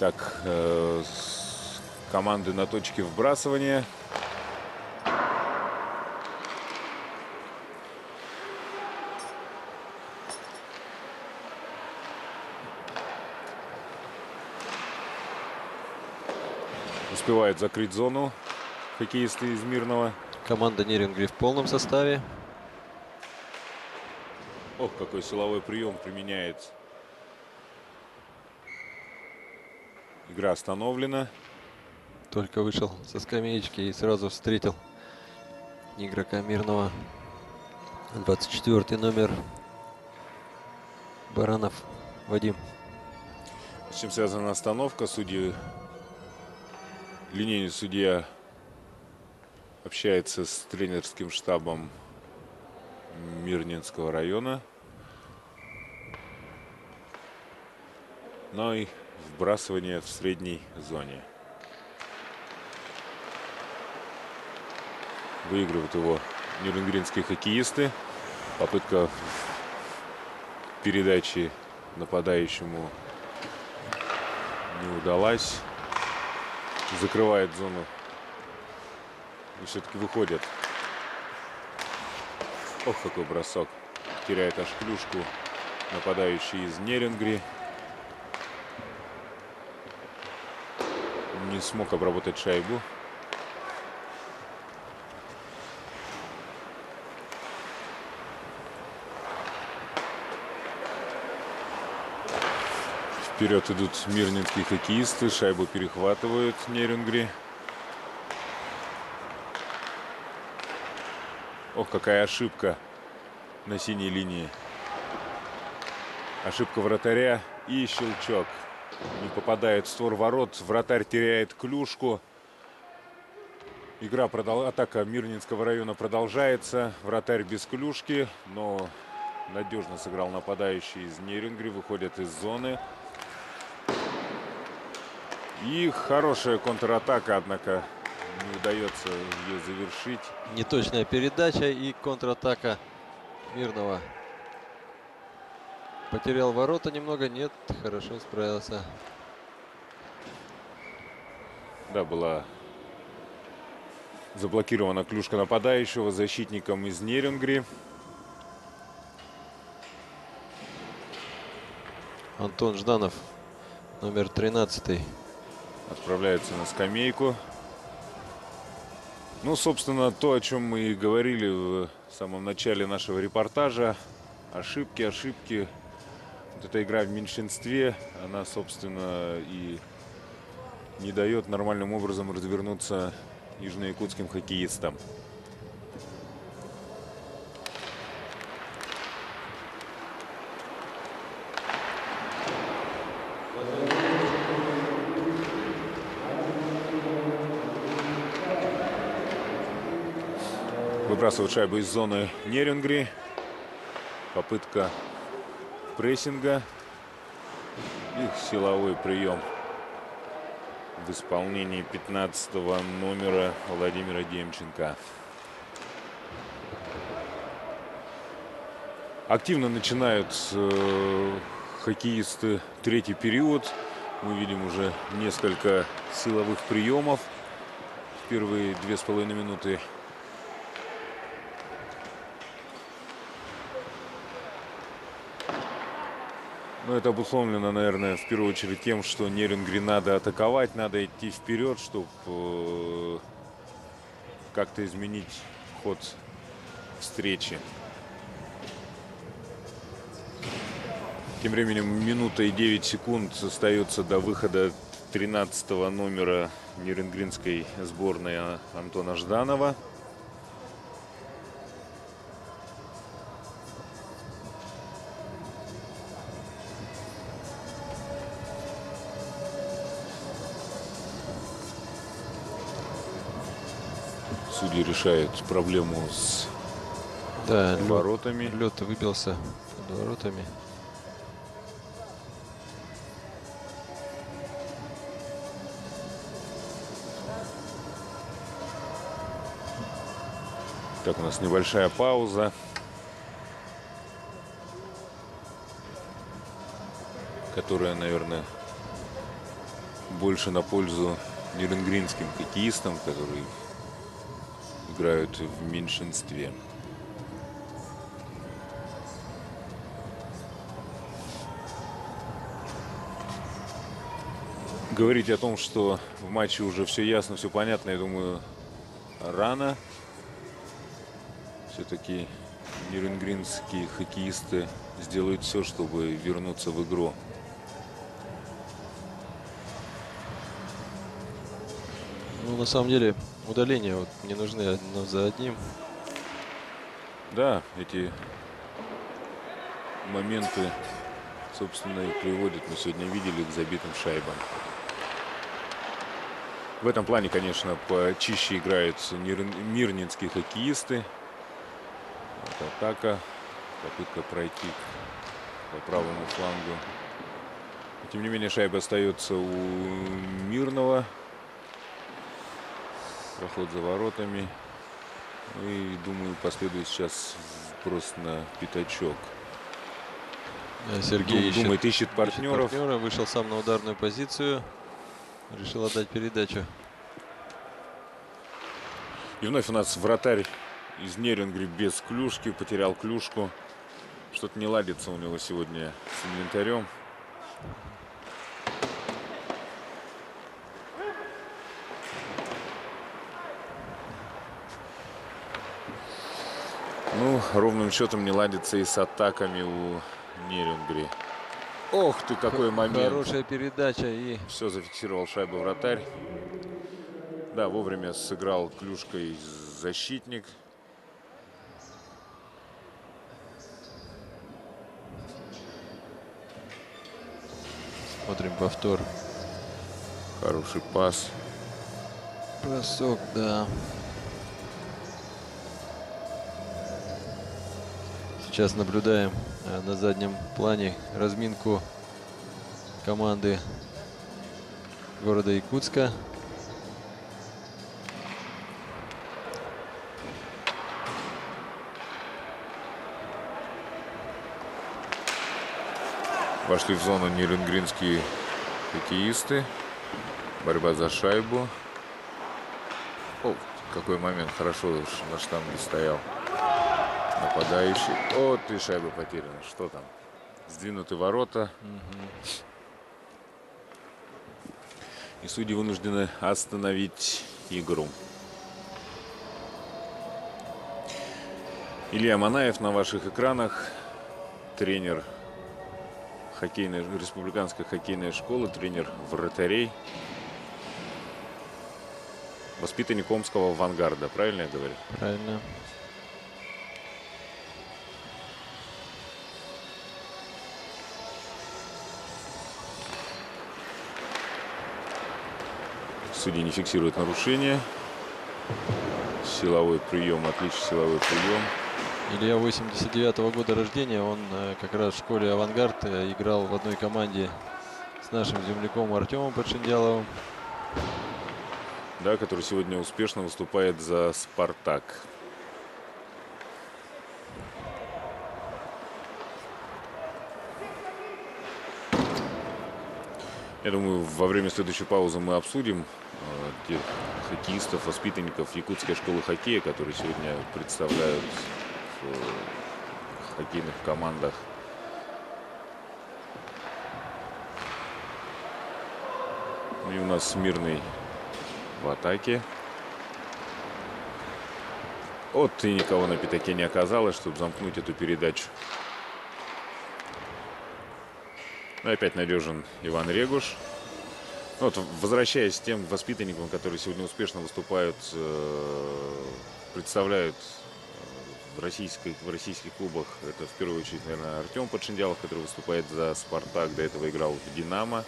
S1: Так, команды на точке вбрасывания. Успевают закрыть зону хоккеисты из Мирного.
S2: Команда Нерюнгри в полном составе.
S1: Ох, какой силовой прием применяет. Игра остановлена.
S2: Только вышел со скамеечки и сразу встретил игрока Мирного. 24 номер Баранов Вадим.
S1: С чем связана остановка? Линейный судья общается с тренерским штабом Мирнинского района. Ну и вбрасывание в средней зоне. Выигрывают его нерюнгринские хоккеисты. Попытка передачи нападающему не удалась. Закрывает зону. И все-таки выходят. Ох, какой бросок. Теряет аж клюшку нападающий из Нерюнгри. Не смог обработать шайбу. Вперед идут мирнинские хоккеисты. Шайбу перехватывают Нерюнгри. Ох, какая ошибка на синей линии. Ошибка вратаря и щелчок. Не попадает в створ ворот. Вратарь теряет клюшку. Атака Мирнинского района продолжается. Вратарь без клюшки, но надежно сыграл нападающий из Нерюнгри. Выходят из зоны. И хорошая контратака, однако не удается ее завершить.
S2: Неточная передача и контратака Мирного. Потерял ворота немного. Нет, хорошо справился.
S1: Да, была заблокирована клюшка нападающего защитником из Нерюнгри.
S2: Антон Жданов, номер 13.
S1: Отправляется на скамейку. Ну, собственно, то, о чем мы и говорили в самом начале нашего репортажа. Ошибки. Вот эта игра в меньшинстве, она, собственно, и не дает нормальным образом развернуться южноякутским хоккеистам. Выбрасывает шайбу из зоны Нерюнгри. Попытка прессинга. И силовой прием в исполнении 15-го номера Владимира Демченко. Активно начинают хоккеисты третий период. Мы видим уже несколько силовых приемов в первые 2,5 минуты. Но это обусловлено, наверное, в первую очередь тем, что Нерюнгри надо атаковать, надо идти вперед, чтобы как-то изменить ход встречи. Тем временем минута и 9 секунд остается до выхода 13-го номера нерюнгринской сборной Антона Жданова. Судьи решают проблему с воротами.
S2: Лед выбился под воротами.
S1: Так, у нас небольшая пауза. Которая, наверное, больше на пользу нерюнгринским хоккеистам, которые играют в меньшинстве. Говорить о том, что в матче уже все ясно, все понятно, я думаю, рано. Все-таки нерюнгринские хоккеисты сделают все, чтобы вернуться в игру.
S2: Ну, на самом деле, удаления вот не нужны одно за одним.
S1: Да, эти моменты, собственно, и приводят, мы сегодня видели, к забитым шайбам. В этом плане, конечно, почище играют мирнинские хоккеисты. Вот атака, попытка пройти по правому флангу. Тем не менее, шайба остается у Мирного. Проход за воротами. И, думаю, последует сейчас просто на пятачок.
S2: Сергей
S1: думает, ищет партнеров.
S2: Вышел сам на ударную позицию. Решил отдать передачу.
S1: И вновь у нас вратарь из Нерюнгри без клюшки. Потерял клюшку. Что-то не ладится у него сегодня с инвентарем. Ну, ровным счетом не ладится и с атаками у Нерюнгри. Ох ты, какой момент.
S2: Хорошая передача. И
S1: все зафиксировал шайбу вратарь. Да, вовремя сыграл клюшкой защитник.
S2: смотрим повтор.
S1: Хороший пас.
S2: Бросок, да. Сейчас наблюдаем на заднем плане разминку команды города Якутска.
S1: Вошли в зону нерюнгринские хоккеисты. Борьба за шайбу. О, какой момент. Хорошо уж на штанге стоял нападающий. О, ты, шайба потеряна. Что там? Сдвинуты ворота. И судьи вынуждены остановить игру. Илья Манаев на ваших экранах. Тренер республиканской хоккейной школы, тренер вратарей. Воспитанник омского «Авангарда». Правильно я говорю?
S2: Правильно.
S1: Судьи не фиксируют нарушения. Силовой прием, отличный силовой прием.
S2: Илья 89-го года рождения. Он как раз в школе «Авангард» играл в одной команде с нашим земляком Артемом Подшиндяловым.
S1: Да, который сегодня успешно выступает за «Спартак». Я думаю, во время следующей паузы мы обсудим тех хоккеистов, воспитанников якутской школы хоккея, которые сегодня представляют в хоккейных командах. Ну и у нас Смирный в атаке. Вот и никого на пятаке не оказалось, чтобы замкнуть эту передачу. Но опять надежен Иван Регуш. Вот, возвращаясь к тем воспитанникам, которые сегодня успешно выступают, представляют в российских клубах. Это в первую очередь, наверное, Артем Подшиндялов, который выступает за «Спартак». До этого играл в «Динамо».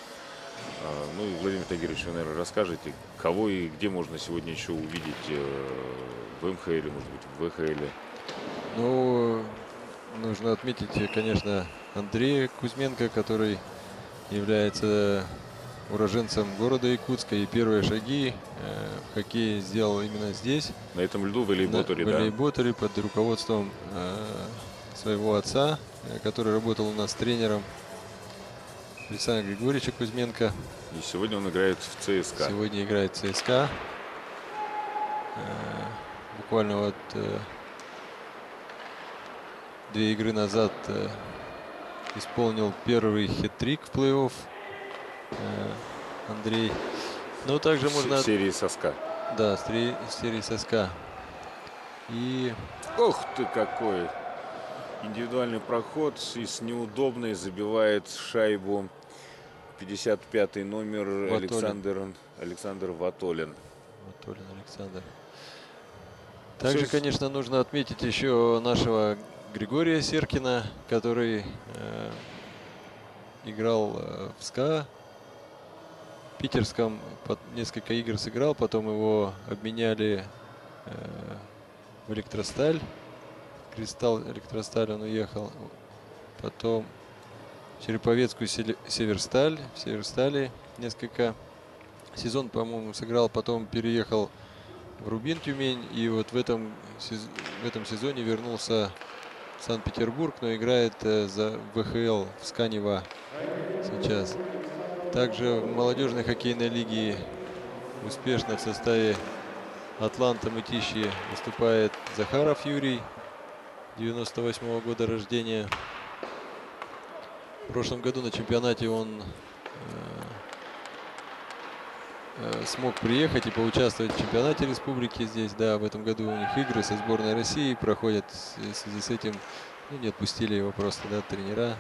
S1: Ну и, Владимир Тагирович, вы, наверное, расскажете, кого и где можно сегодня еще увидеть в МХЛ, может быть, в ВХЛ.
S2: Ну, нужно отметить, конечно, Андрея Кузьменко, который является уроженцем города Якутска и первые шаги в хоккее сделал именно здесь.
S1: На этом льду в Элейботоре,
S2: да? В
S1: да?
S2: Элейботоре под руководством своего отца, который работал у нас тренером, Александра Григорьевича Кузьменко.
S1: И сегодня он играет в ЦСКА.
S2: Сегодня играет в ЦСКА. Буквально вот 2 игры назад исполнил первый хет-трик в плей-офф Андрей. Но также можно...
S1: В серии соска.
S2: Да, серии соска. И...
S1: Ох ты какой! Индивидуальный проход и с неудобной забивает шайбу 55-й номер Александр Ватолин.
S2: Ватолин Александр. Также, конечно, нужно отметить еще нашего Григория Серкина, который играл в СКА питерском, несколько игр сыграл, потом его обменяли в Электросталь. Кристалл Электросталь он уехал, потом в Череповецкую Северсталь, в Северстале несколько сезон, по-моему, сыграл, потом переехал в Рубин Тюмень, и вот в этом сезоне вернулся в Санкт-Петербург, но играет за ВХЛ в СКА-Нева сейчас. Также в молодежной хоккейной лиге успешно в составе Атланта Мытищи выступает Захаров Юрий, 98-го года рождения. В прошлом году на чемпионате он смог приехать и поучаствовать в чемпионате республики здесь. Да, в этом году у них игры со сборной России проходят. В связи с этим не отпустили его просто, да, тренера.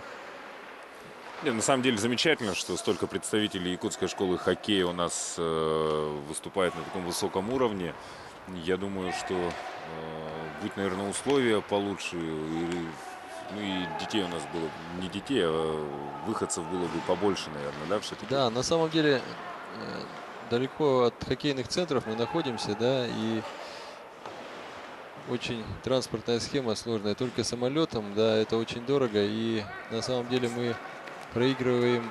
S1: На самом деле замечательно, что столько представителей якутской школы хоккея у нас выступают на таком высоком уровне. Я думаю, что будь, наверное, условия получше, и детей у нас было, не детей, а выходцев было бы побольше, наверное, да, все-таки?
S2: Да, на самом деле далеко от хоккейных центров мы находимся, да, и очень транспортная схема сложная. Только самолетом, да, это очень дорого, и на самом деле мы проигрываем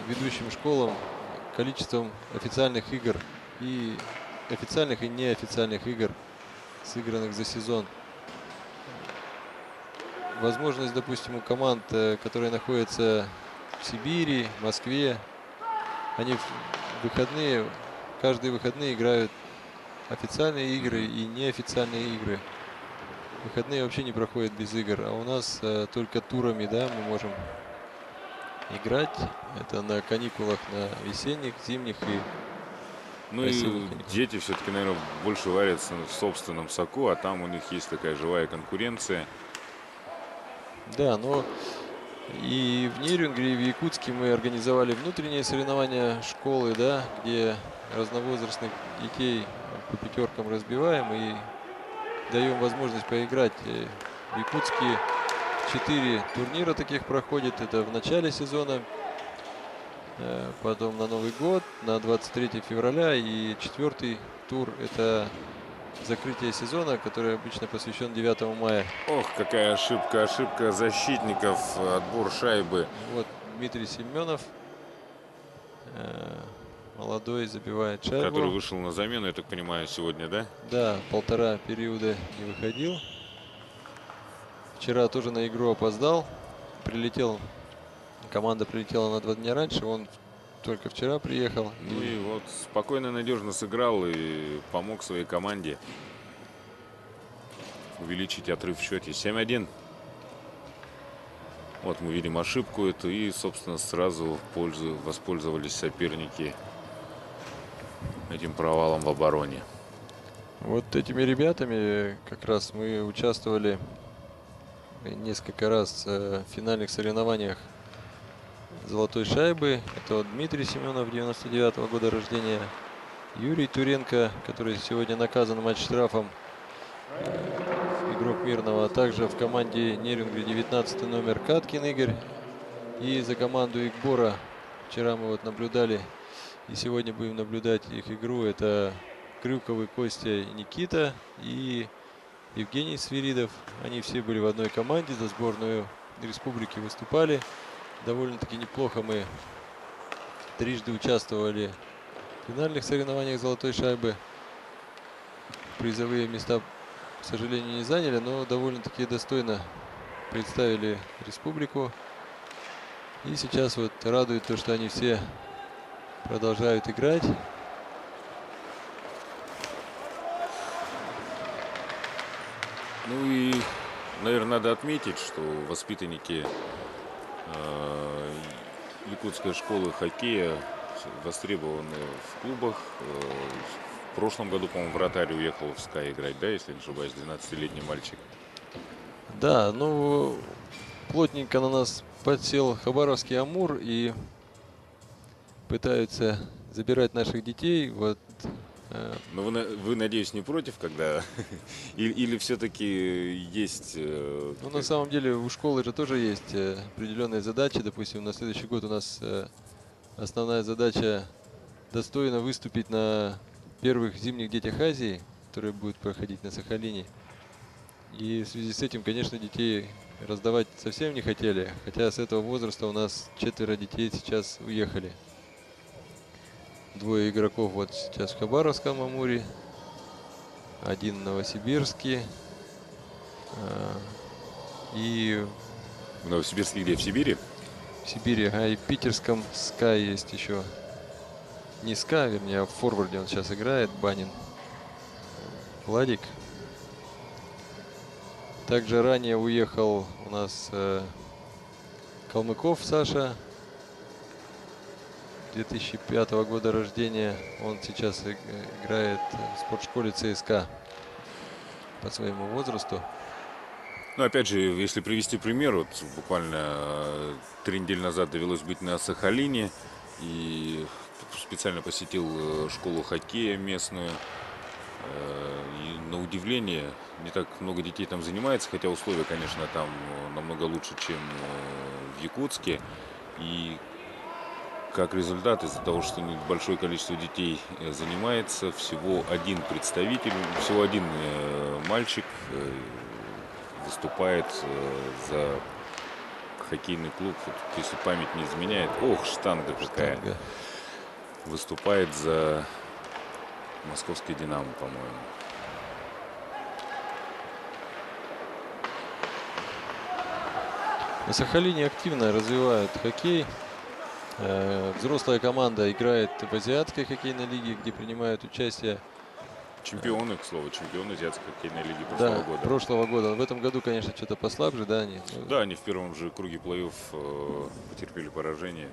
S2: ведущим школам количеством официальных игр и официальных и неофициальных игр, сыгранных за сезон. Возможность, допустим, у команд, которые находятся в Сибири, Москве, они в выходные, каждые выходные играют официальные игры и неофициальные игры. Выходные вообще не проходят без игр, а у нас только турами, да, мы можем играть. Это на каникулах, на весенних, зимних и
S1: ну и дети все-таки, наверное, больше варятся в собственном соку, а там у них есть такая живая конкуренция.
S2: Да, но и в Нерюнгри, и в Якутске мы организовали внутренние соревнования школы, да, где разновозрастных детей по пятеркам разбиваем и даем возможность поиграть. В Якутске 4 турнира таких проходит. Это в начале сезона. потом на Новый год, на 23 февраля. И 4-й тур – это закрытие сезона, который обычно посвящен 9 мая.
S1: Ох, какая ошибка защитников, отбор шайбы.
S2: Вот Дмитрий Семенов, молодой, забивает шайбу.
S1: Который вышел на замену, я так понимаю, сегодня, да?
S2: Да, 1,5 периода не выходил. Вчера тоже на игру опоздал. Команда прилетела на 2 дня раньше, он только вчера приехал.
S1: Ну и вот спокойно, надежно сыграл и помог своей команде увеличить отрыв в счете. 7-1. Вот мы видим ошибку эту, и, собственно, сразу воспользовались соперники этим провалом в обороне.
S2: Вот этими ребятами как раз мы участвовали несколько раз в финальных соревнованиях «Золотой шайбы». Это вот Дмитрий Семенов, 99-го года рождения, Юрий Туренко, который сегодня наказан матч-штрафом, игрок Мирного, а также в команде Нерюнгри 19 номер Каткин Игорь. И за команду Игбора вчера мы вот наблюдали, и сегодня будем наблюдать их игру. Это Крюковы Костя и Никита и Евгений Свиридов. Они все были в одной команде, за сборную республики выступали. Довольно-таки неплохо мы трижды участвовали в финальных соревнованиях «Золотой шайбы». Призовые места, к сожалению, не заняли, но довольно-таки достойно представили республику. И сейчас вот радует то, что они все продолжают играть.
S1: Ну и, наверное, надо отметить, что воспитанники якутской школы хоккея востребованы в клубах. В прошлом году, по-моему, вратарь уехал в СКА играть, да, если не ошибаюсь, 12-летний мальчик.
S2: Да, ну плотненько на нас подсел Хабаровский Амур и пытаются забирать наших детей. Вот.
S1: Но вы, надеюсь, не против, когда или все-таки есть...
S2: Ну, на самом деле у школы же тоже есть определенные задачи. Допустим, на следующий год у нас основная задача достойно выступить на первых зимних детях Азии, которые будут проходить на Сахалине. И в связи с этим, конечно, детей раздавать совсем не хотели. Хотя с этого возраста у нас 4 детей сейчас уехали. 2 игроков вот сейчас в Хабаровском Амуре, 1 в Новосибирске. И
S1: В Новосибирске где? В Сибири?
S2: в Сибири, и в питерском СКА есть еще. Не СКА, вернее, а в форварде он сейчас играет, Банин Владик. Также ранее уехал у нас Калмыков Саша, 2005 года рождения. Он сейчас играет в спортшколе ЦСКА по своему возрасту.
S1: Ну, опять же, если привести пример, вот буквально 3 недели назад довелось быть на Сахалине, и специально посетил школу хоккея местную. И на удивление, не так много детей там занимается, хотя условия, конечно, там намного лучше, чем в Якутске. И как результат, из-за того, что большое количество детей занимается, всего один представитель, всего один мальчик выступает за хоккейный клуб, вот, если память не изменяет. Ох, штанга какая. Выступает за московский «Динамо», по-моему.
S2: На Сахалине активно развивают хоккей. Взрослая команда играет в азиатской хоккейной лиге, где принимают участие
S1: Чемпионы, к слову, чемпионы азиатской хоккейной лиги
S2: прошлого года. В этом году, конечно, что-то послабже, да, они?
S1: Да, они в первом же круге плей-офф потерпели поражение.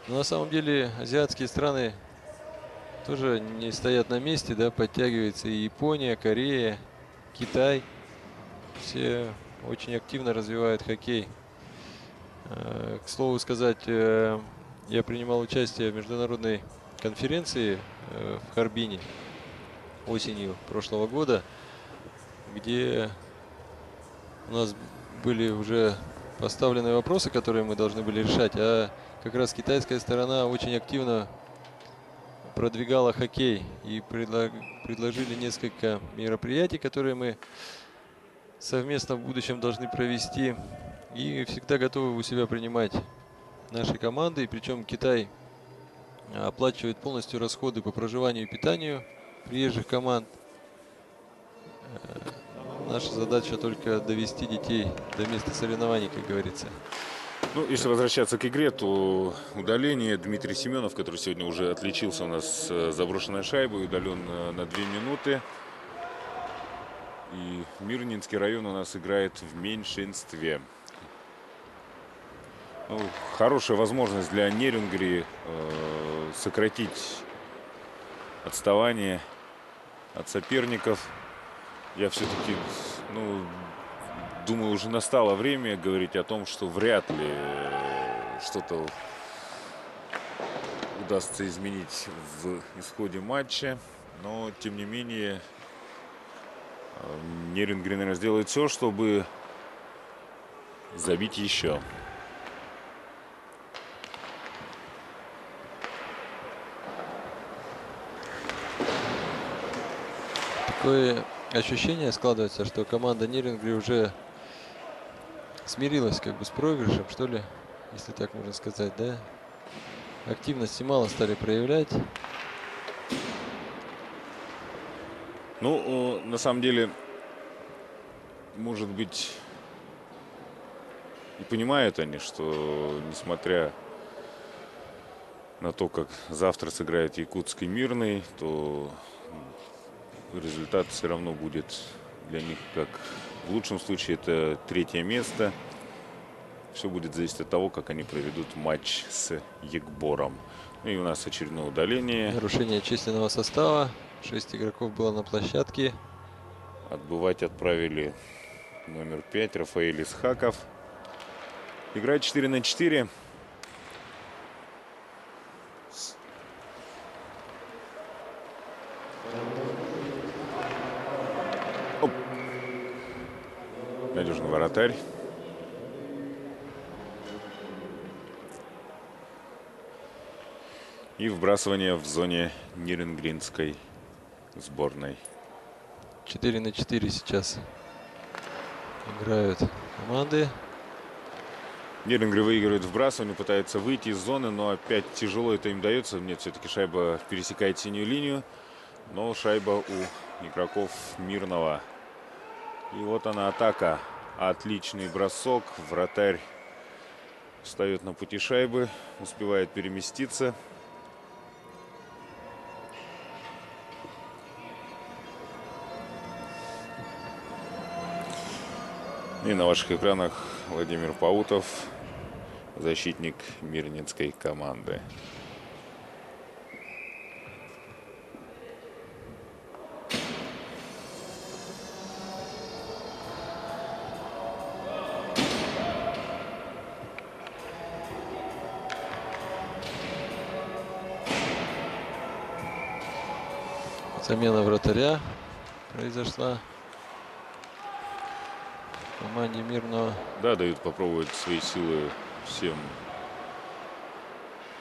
S2: Но на самом деле азиатские страны тоже не стоят на месте, да, подтягивается и Япония, Корея, Китай. Все очень активно развивают хоккей. К слову сказать, я принимал участие в международной конференции в Харбине осенью прошлого года, где у нас были уже поставлены вопросы, которые мы должны были решать, а как раз китайская сторона очень активно продвигала хоккей и предложили несколько мероприятий, которые мы совместно в будущем должны провести. И всегда готовы у себя принимать наши команды. И причем Китай оплачивает полностью расходы по проживанию и питанию приезжих команд. Наша задача только довести детей до места соревнований, как говорится.
S1: Ну, если возвращаться к игре, то удаление Дмитрий Семенов, который сегодня уже отличился у нас с заброшенной шайбой, удален на 2 минуты. И Мирнинский район у нас играет в меньшинстве. Ну, хорошая возможность для Нерюнгри сократить отставание от соперников. Я все-таки, думаю, уже настало время говорить о том, что вряд ли что-то удастся изменить в исходе матча. Но, тем не менее, Нерюнгри, наверное, сделает все, чтобы забить еще.
S2: Такое ощущение складывается, что команда Нерюнгри уже смирилась как бы с проигрышем, что ли, если так можно сказать, да? Активности мало стали проявлять.
S1: Ну, на самом деле, может быть, и понимают они, что несмотря на то, как завтра сыграет Якутский Мирный, то результат все равно будет для них, как в лучшем случае, это 3-е место. Все будет зависеть от того, как они проведут матч с Егбором. Ну и у нас очередное удаление.
S2: Нарушение численного состава. 6 игроков было на площадке.
S1: Отбывать отправили номер 5 Рафаэль Исхаков. Играет 4-4. Оп. Надежный вратарь. И вбрасывание в зоне Нерюнгринской сборной.
S2: 4-4 сейчас играют команды.
S1: Нерюнгри выигрывает вбрасывание, пытается выйти из зоны, но опять тяжело это им дается. Нет, все-таки шайба пересекает синюю линию, но шайба у игроков Мирного. И вот она, атака. Отличный бросок. Вратарь встает на пути шайбы, успевает переместиться. И на ваших экранах Владимир Паутов, защитник мирнинской команды.
S2: Замена вратаря произошла в команде Мирного.
S1: Да, дают попробовать свои силы всем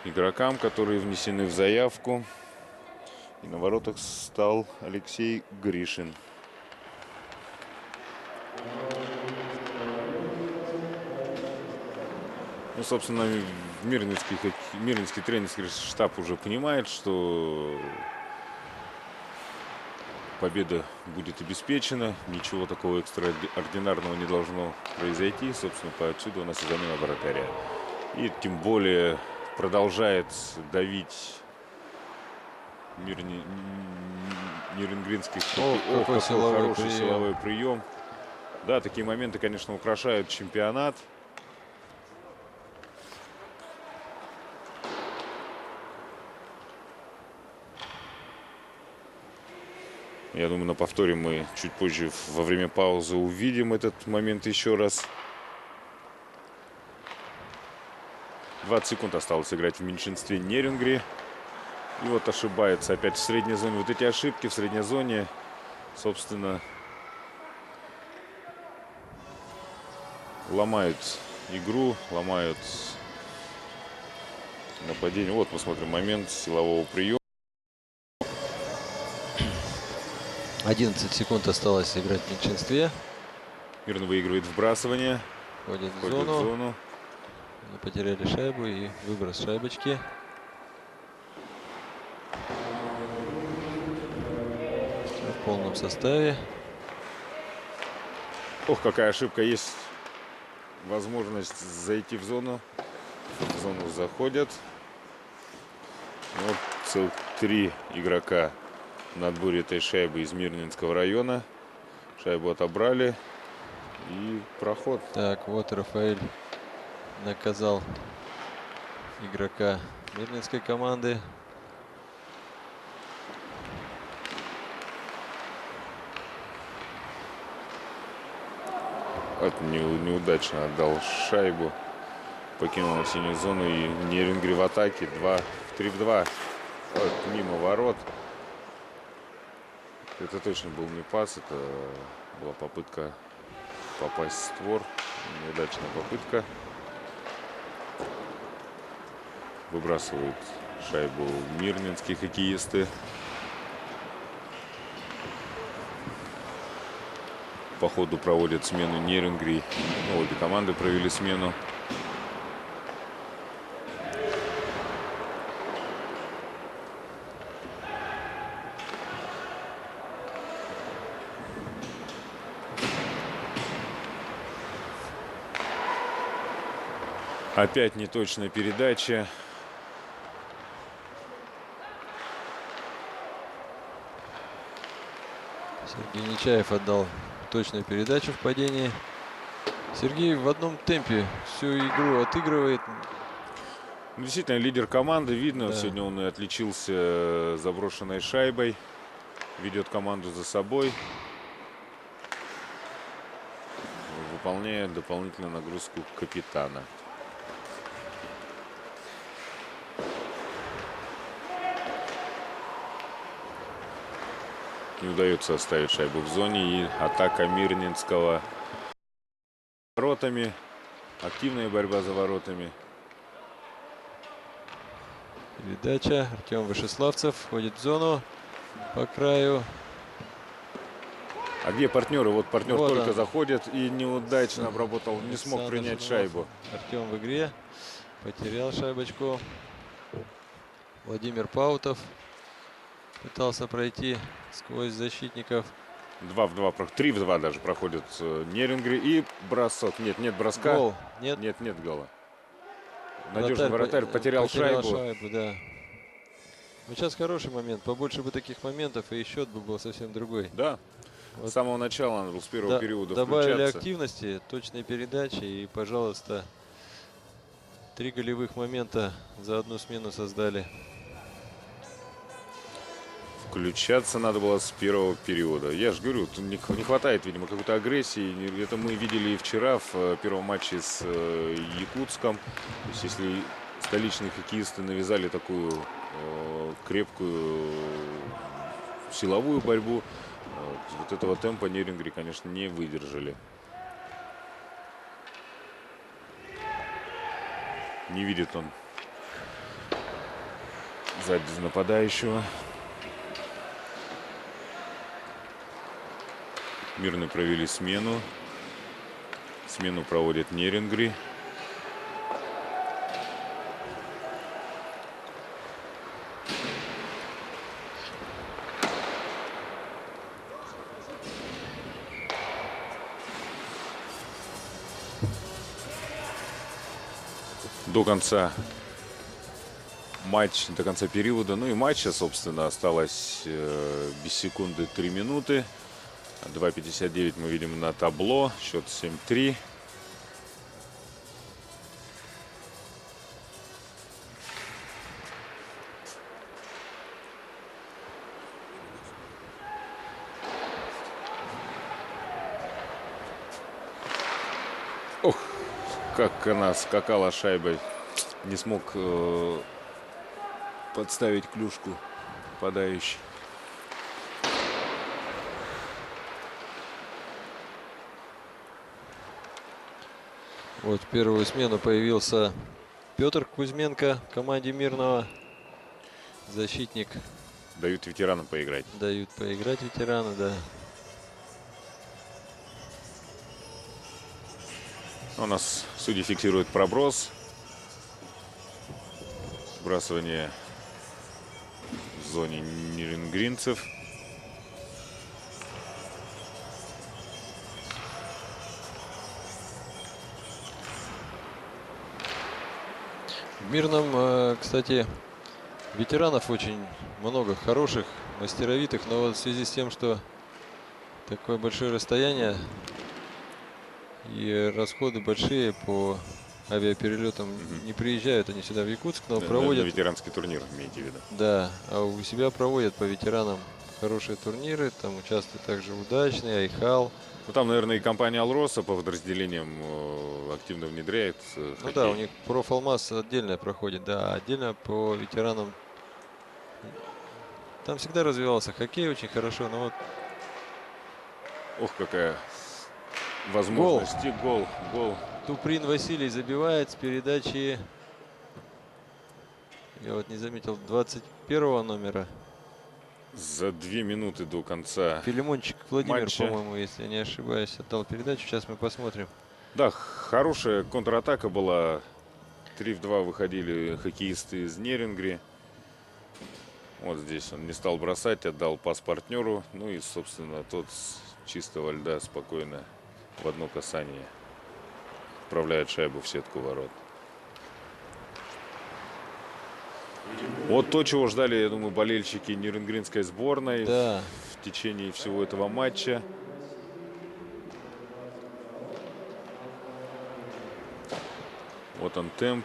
S1: игрокам, которые внесены в заявку. И на воротах стал Алексей Гришин. Ну, собственно, Мирнинский тренерский штаб уже понимает, что победа будет обеспечена. Ничего такого экстраординарного не должно произойти. Собственно, отсюда у нас и замена вратаря. И тем более продолжает давить Нерюнгринский.
S2: Какой
S1: хороший силовой прием. Да, такие моменты, конечно, украшают чемпионат. Я думаю, на повторе мы чуть позже во время паузы увидим этот момент еще раз. 20 секунд осталось играть в меньшинстве Нерюнгри. И вот ошибается опять в средней зоне. Вот эти ошибки в средней зоне, собственно, ломают игру, ломают нападение. Вот мы смотрим момент силового приема.
S2: 11 секунд осталось играть в меньшинстве.
S1: Мирный выигрывает вбрасывание.
S2: Входит в
S1: Входит в
S2: зону.
S1: зону.
S2: Они потеряли шайбу и выброс шайбочки. В полном составе.
S1: Ох, какая ошибка. Есть возможность зайти в зону. В зону заходят. Вот целых 3 игрока на отборе этой шайбы из Мирнинского района. Шайбу отобрали. И проход.
S2: Так, вот Рафаэль наказал игрока Мирнинской команды.
S1: Вот неудачно отдал шайбу. Покинул синюю зону. И Нерюнгри в атаке. 3 в 2. Вот, мимо ворот. Это точно был не пас. Это была попытка попасть в створ. Неудачная попытка. Выбрасывают шайбу мирнинские хоккеисты. По ходу проводят смену Нерюнгри. Ну, обе команды провели смену. Опять неточная передача.
S2: Сергей Нечаев отдал точную передачу в падении. Сергей в одном темпе всю игру отыгрывает.
S1: Ну, действительно, лидер команды. Видно,
S2: Да.
S1: сегодня он и отличился заброшенной шайбой. Ведет команду за собой. Выполняет дополнительную нагрузку капитана. Не удается оставить шайбу в зоне. И атака Мирнинского воротами. Активная борьба за воротами.
S2: Передача. Артем Вышеславцев входит в зону по краю.
S1: А где партнеры? Вот партнер
S2: Вот
S1: только
S2: он.
S1: заходит и неудачно обработал. Не смог
S2: Александр
S1: принять
S2: Жирнов.
S1: шайбу.
S2: Артем в игре. Потерял шайбочку. Владимир Паутов пытался пройти сквозь защитников.
S1: 2 в 2, 3 в 2 даже проходит Нерюнгри. И бросок. Нет броска.
S2: Гол. Нет.
S1: Нет гола. Надежный вратарь потерял шайбу.
S2: Да. Ну, сейчас хороший момент. Побольше бы таких моментов, и счет бы был совсем другой.
S1: Да.
S2: Вот.
S1: С самого начала надо было, с первого периода
S2: Добавили
S1: включаться.
S2: активности, точные передачи. И, пожалуйста, 3 голевых момента за одну смену создали.
S1: Включаться надо было с первого периода. Я же говорю, тут не хватает, видимо, какой-то агрессии. Это мы видели и вчера в первом матче с Якутском. То есть, если столичные хоккеисты навязали такую крепкую силовую борьбу, вот этого темпа Нерюнгри, конечно, не выдержали. Не видит он сзади нападающего. Мирно провели смену. Смену проводит Нерюнгри. До конца матча, до конца периода, ну и матча, собственно, осталось без секунды 3 минуты. 2:59 мы видим на табло. Счет 7-3. Ох, как она скакала шайбой. Не смог подставить клюшку нападающий.
S2: Вот в первую смену появился Петр Кузьменко в команде Мирного. Защитник.
S1: Дают ветеранам поиграть.
S2: Дают поиграть ветераны, да.
S1: У нас судьи фиксируют проброс. Сбрасывание в зоне нерюнгринцев.
S2: В Мирном, кстати, ветеранов очень много, хороших, мастеровитых, но вот в связи с тем, что такое большое расстояние и расходы большие по авиаперелетам, не приезжают они сюда в Якутск, но
S1: На
S2: проводят...
S1: ветеранский турнир, имеете в виду.
S2: Да, а у себя проводят по ветеранам хорошие турниры, там участвуют также Удачный, Айхал.
S1: Ну, там, наверное, и компания «Алроса» по подразделениям активно внедряет
S2: Ну
S1: хоккей.
S2: да, у них профалмаз отдельно проходит, да, отдельно по ветеранам. Там всегда развивался хоккей очень хорошо, но вот
S1: Ох, какая возможность. И гол.
S2: Туприн Василий забивает с передачи, я вот не заметил, 21 номера.
S1: За 2 минуты до конца.
S2: Филимончик Владимир,
S1: матча.
S2: по-моему, если я не ошибаюсь, отдал передачу. Сейчас мы посмотрим.
S1: Да, хорошая контратака была. 3 в 2 выходили хоккеисты из Нерюнгри. Вот здесь он не стал бросать, отдал пас партнеру. Ну и, собственно, тот с чистого льда спокойно в одно касание отправляет шайбу в сетку ворот. Вот то, чего ждали, я думаю, болельщики нерюнгринской сборной
S2: Да.
S1: в течение всего этого матча. Вот он темп.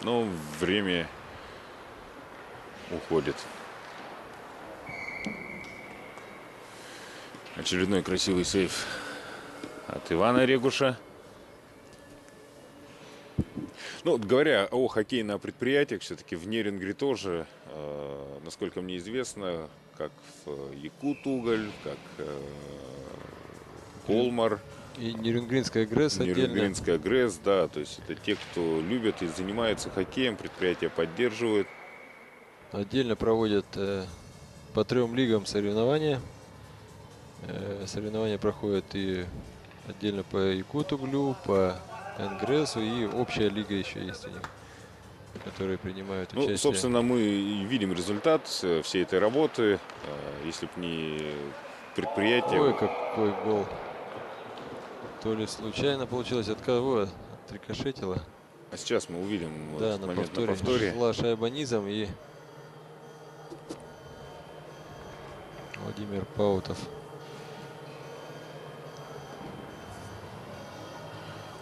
S1: Но время уходит. Очередной красивый сейв от Ивана Регуша. Ну, говоря о хоккее на предприятиях, все-таки в Нерюнгри тоже, насколько мне известно, как в Якутуголь, как Колмар,
S2: И Нерюнгринская ГРЭС отдельно.
S1: Нерюнгринская ГРЭС, да, то есть это те, кто любят и занимаются хоккеем, предприятия поддерживают.
S2: Отдельно проводят по 3 лигам соревнования. Соревнования проходят и отдельно по Якутуглю, по НГРЭСу, и общая лига еще есть у них, которые принимают участие.
S1: Ну, собственно, мы и видим результат всей этой работы. Если бы не предприятие...
S2: Ой, какой гол. То ли случайно получилось, от кого отрикошетило.
S1: А сейчас мы увидим
S2: Да,
S1: этот
S2: на
S1: момент
S2: повторе.
S1: на повторе.
S2: Шла шайба низом, и Владимир Паутов.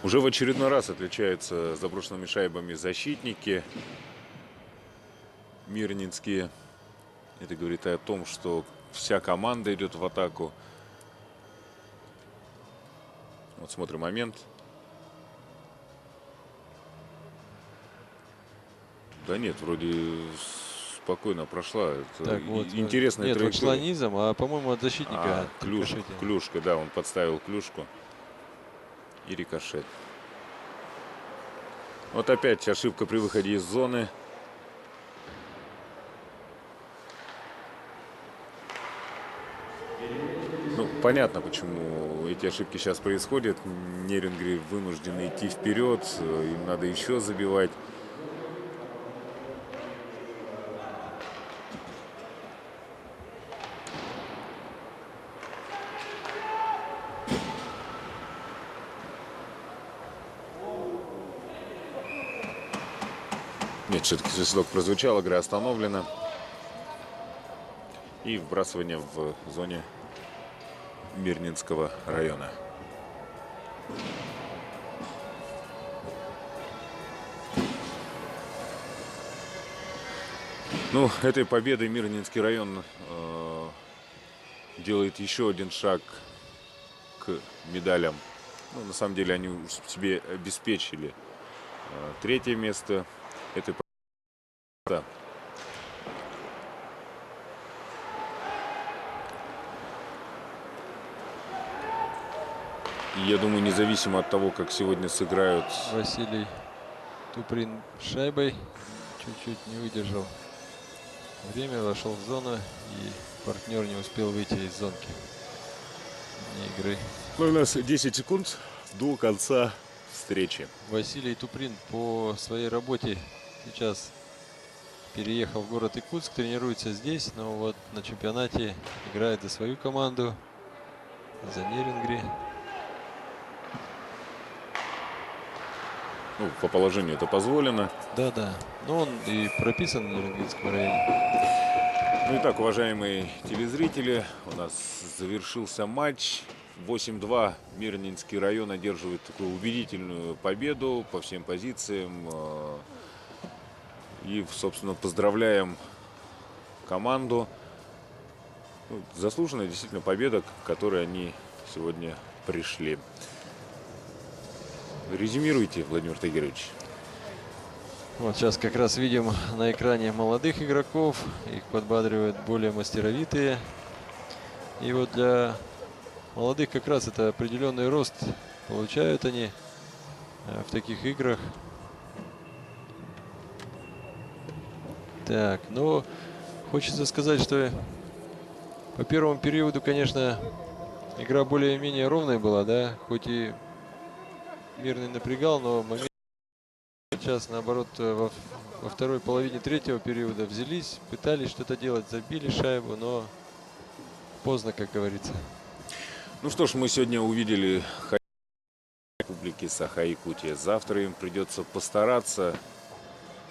S1: Уже в очередной раз отличаются заброшенными шайбами защитники мирнинские. Это говорит о том, что вся команда идет в атаку. Вот смотрим момент. Да нет, вроде спокойно прошла. Это
S2: Так, вот,
S1: интересная
S2: нет, вот шла
S1: траектория.
S2: низом, а по-моему от защитника. отрикошетило.
S1: Клюшка, да, он подставил клюшку. И рикошет. Вот опять ошибка при выходе из зоны. Ну, понятно, почему эти ошибки сейчас происходят. Нерюнгри вынуждены идти вперед. Им надо еще забивать. Нет, все-таки свисток прозвучал, игра остановлена. И вбрасывание в зоне Мирнинского района. Ну, этой победой Мирнинский район делает еще один шаг к медалям. Ну, на самом деле они себе обеспечили 3-е место этой. Да. И я думаю, независимо от того, как сегодня сыграют
S2: Василий Туприн шайбой чуть-чуть не выдержал время, вошел в зону, и партнер не успел выйти из зонки вне игры.
S1: Ну, у нас 10 секунд до конца встречи.
S2: Василий Туприн по своей работе сейчас переехал в город Якутск, тренируется здесь, но вот на чемпионате играет за свою команду, за Нерингри.
S1: Ну, по положению это позволено.
S2: Да. Но он и прописан в Нерингринском районе.
S1: Ну и так, уважаемые телезрители, у нас завершился матч. 8-2 Мирнинский район одерживает такую убедительную победу по всем позициям. И, собственно, поздравляем команду. Ну, заслуженная действительно победа, к которой они сегодня пришли. Резюмируйте, Владимир Тагирович.
S2: Вот сейчас как раз видим на экране молодых игроков. Их подбадривают более мастеровитые. И вот для молодых как раз это определенный рост получают они в таких играх. Так, ну, хочется сказать, что по первому периоду, конечно, игра более-менее ровная была, да, хоть и Мирный напрягал, но момент сейчас, наоборот, во второй половине третьего периода взялись, пытались что-то делать, забили шайбу, но поздно, как говорится.
S1: Ну что ж, мы сегодня увидели Республики Саха-Якутия. Завтра им придется постараться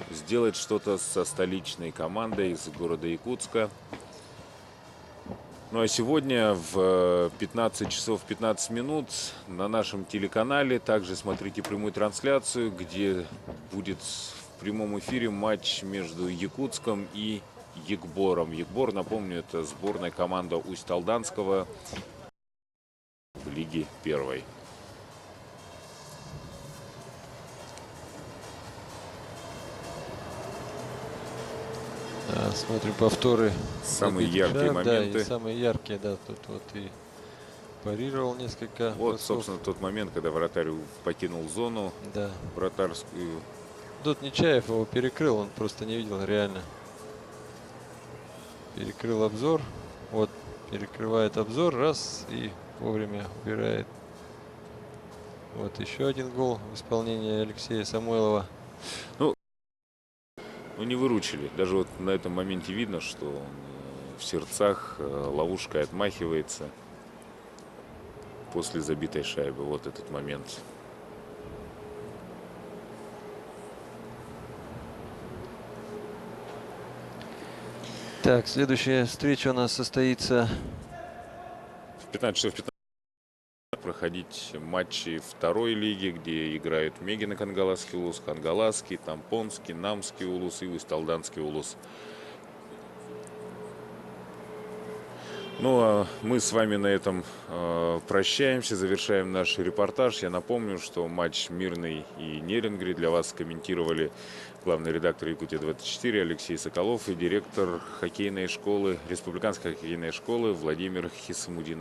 S1: сделать что-то со столичной командой из города Якутска. Ну а сегодня в 15 часов 15 минут на нашем телеканале также смотрите прямую трансляцию, где будет в прямом эфире матч между Якутском и Якбором. Якбор, напомню, это сборная команда Усть-Алданского в Лиге 1.
S2: Да, смотрим повторы.
S1: Самые
S2: Забитых
S1: яркие
S2: шайб,
S1: моменты.
S2: Да, и самые яркие, да, тут вот и парировал несколько.
S1: Вот,
S2: бросков.
S1: собственно, тот момент, когда вратарь покинул зону
S2: Да.
S1: вратарскую.
S2: Тут Нечаев его перекрыл, он просто не видел реально. Перекрыл обзор. Вот, перекрывает обзор, раз, и вовремя убирает. Вот еще один гол в исполнении Алексея Самойлова.
S1: Ну, не выручили. Даже вот на этом моменте видно, что он в сердцах ловушкой отмахивается после забитой шайбы. Вот этот момент.
S2: Так, следующая встреча у нас состоится
S1: В 15 часов 15 проходить матчи второй лиги, где играют Мегина Кангаласский улус, Кангаласский, Тампонский, Намский улус и Усть-Алданский улус. Ну а мы с вами на этом прощаемся, завершаем наш репортаж. Я напомню, что матч Мирный и Нерингри для вас комментировали главный редактор Якутия-24 Алексей Соколов и директор хоккейной школы, республиканской хоккейной школы Владимир Хисамудин.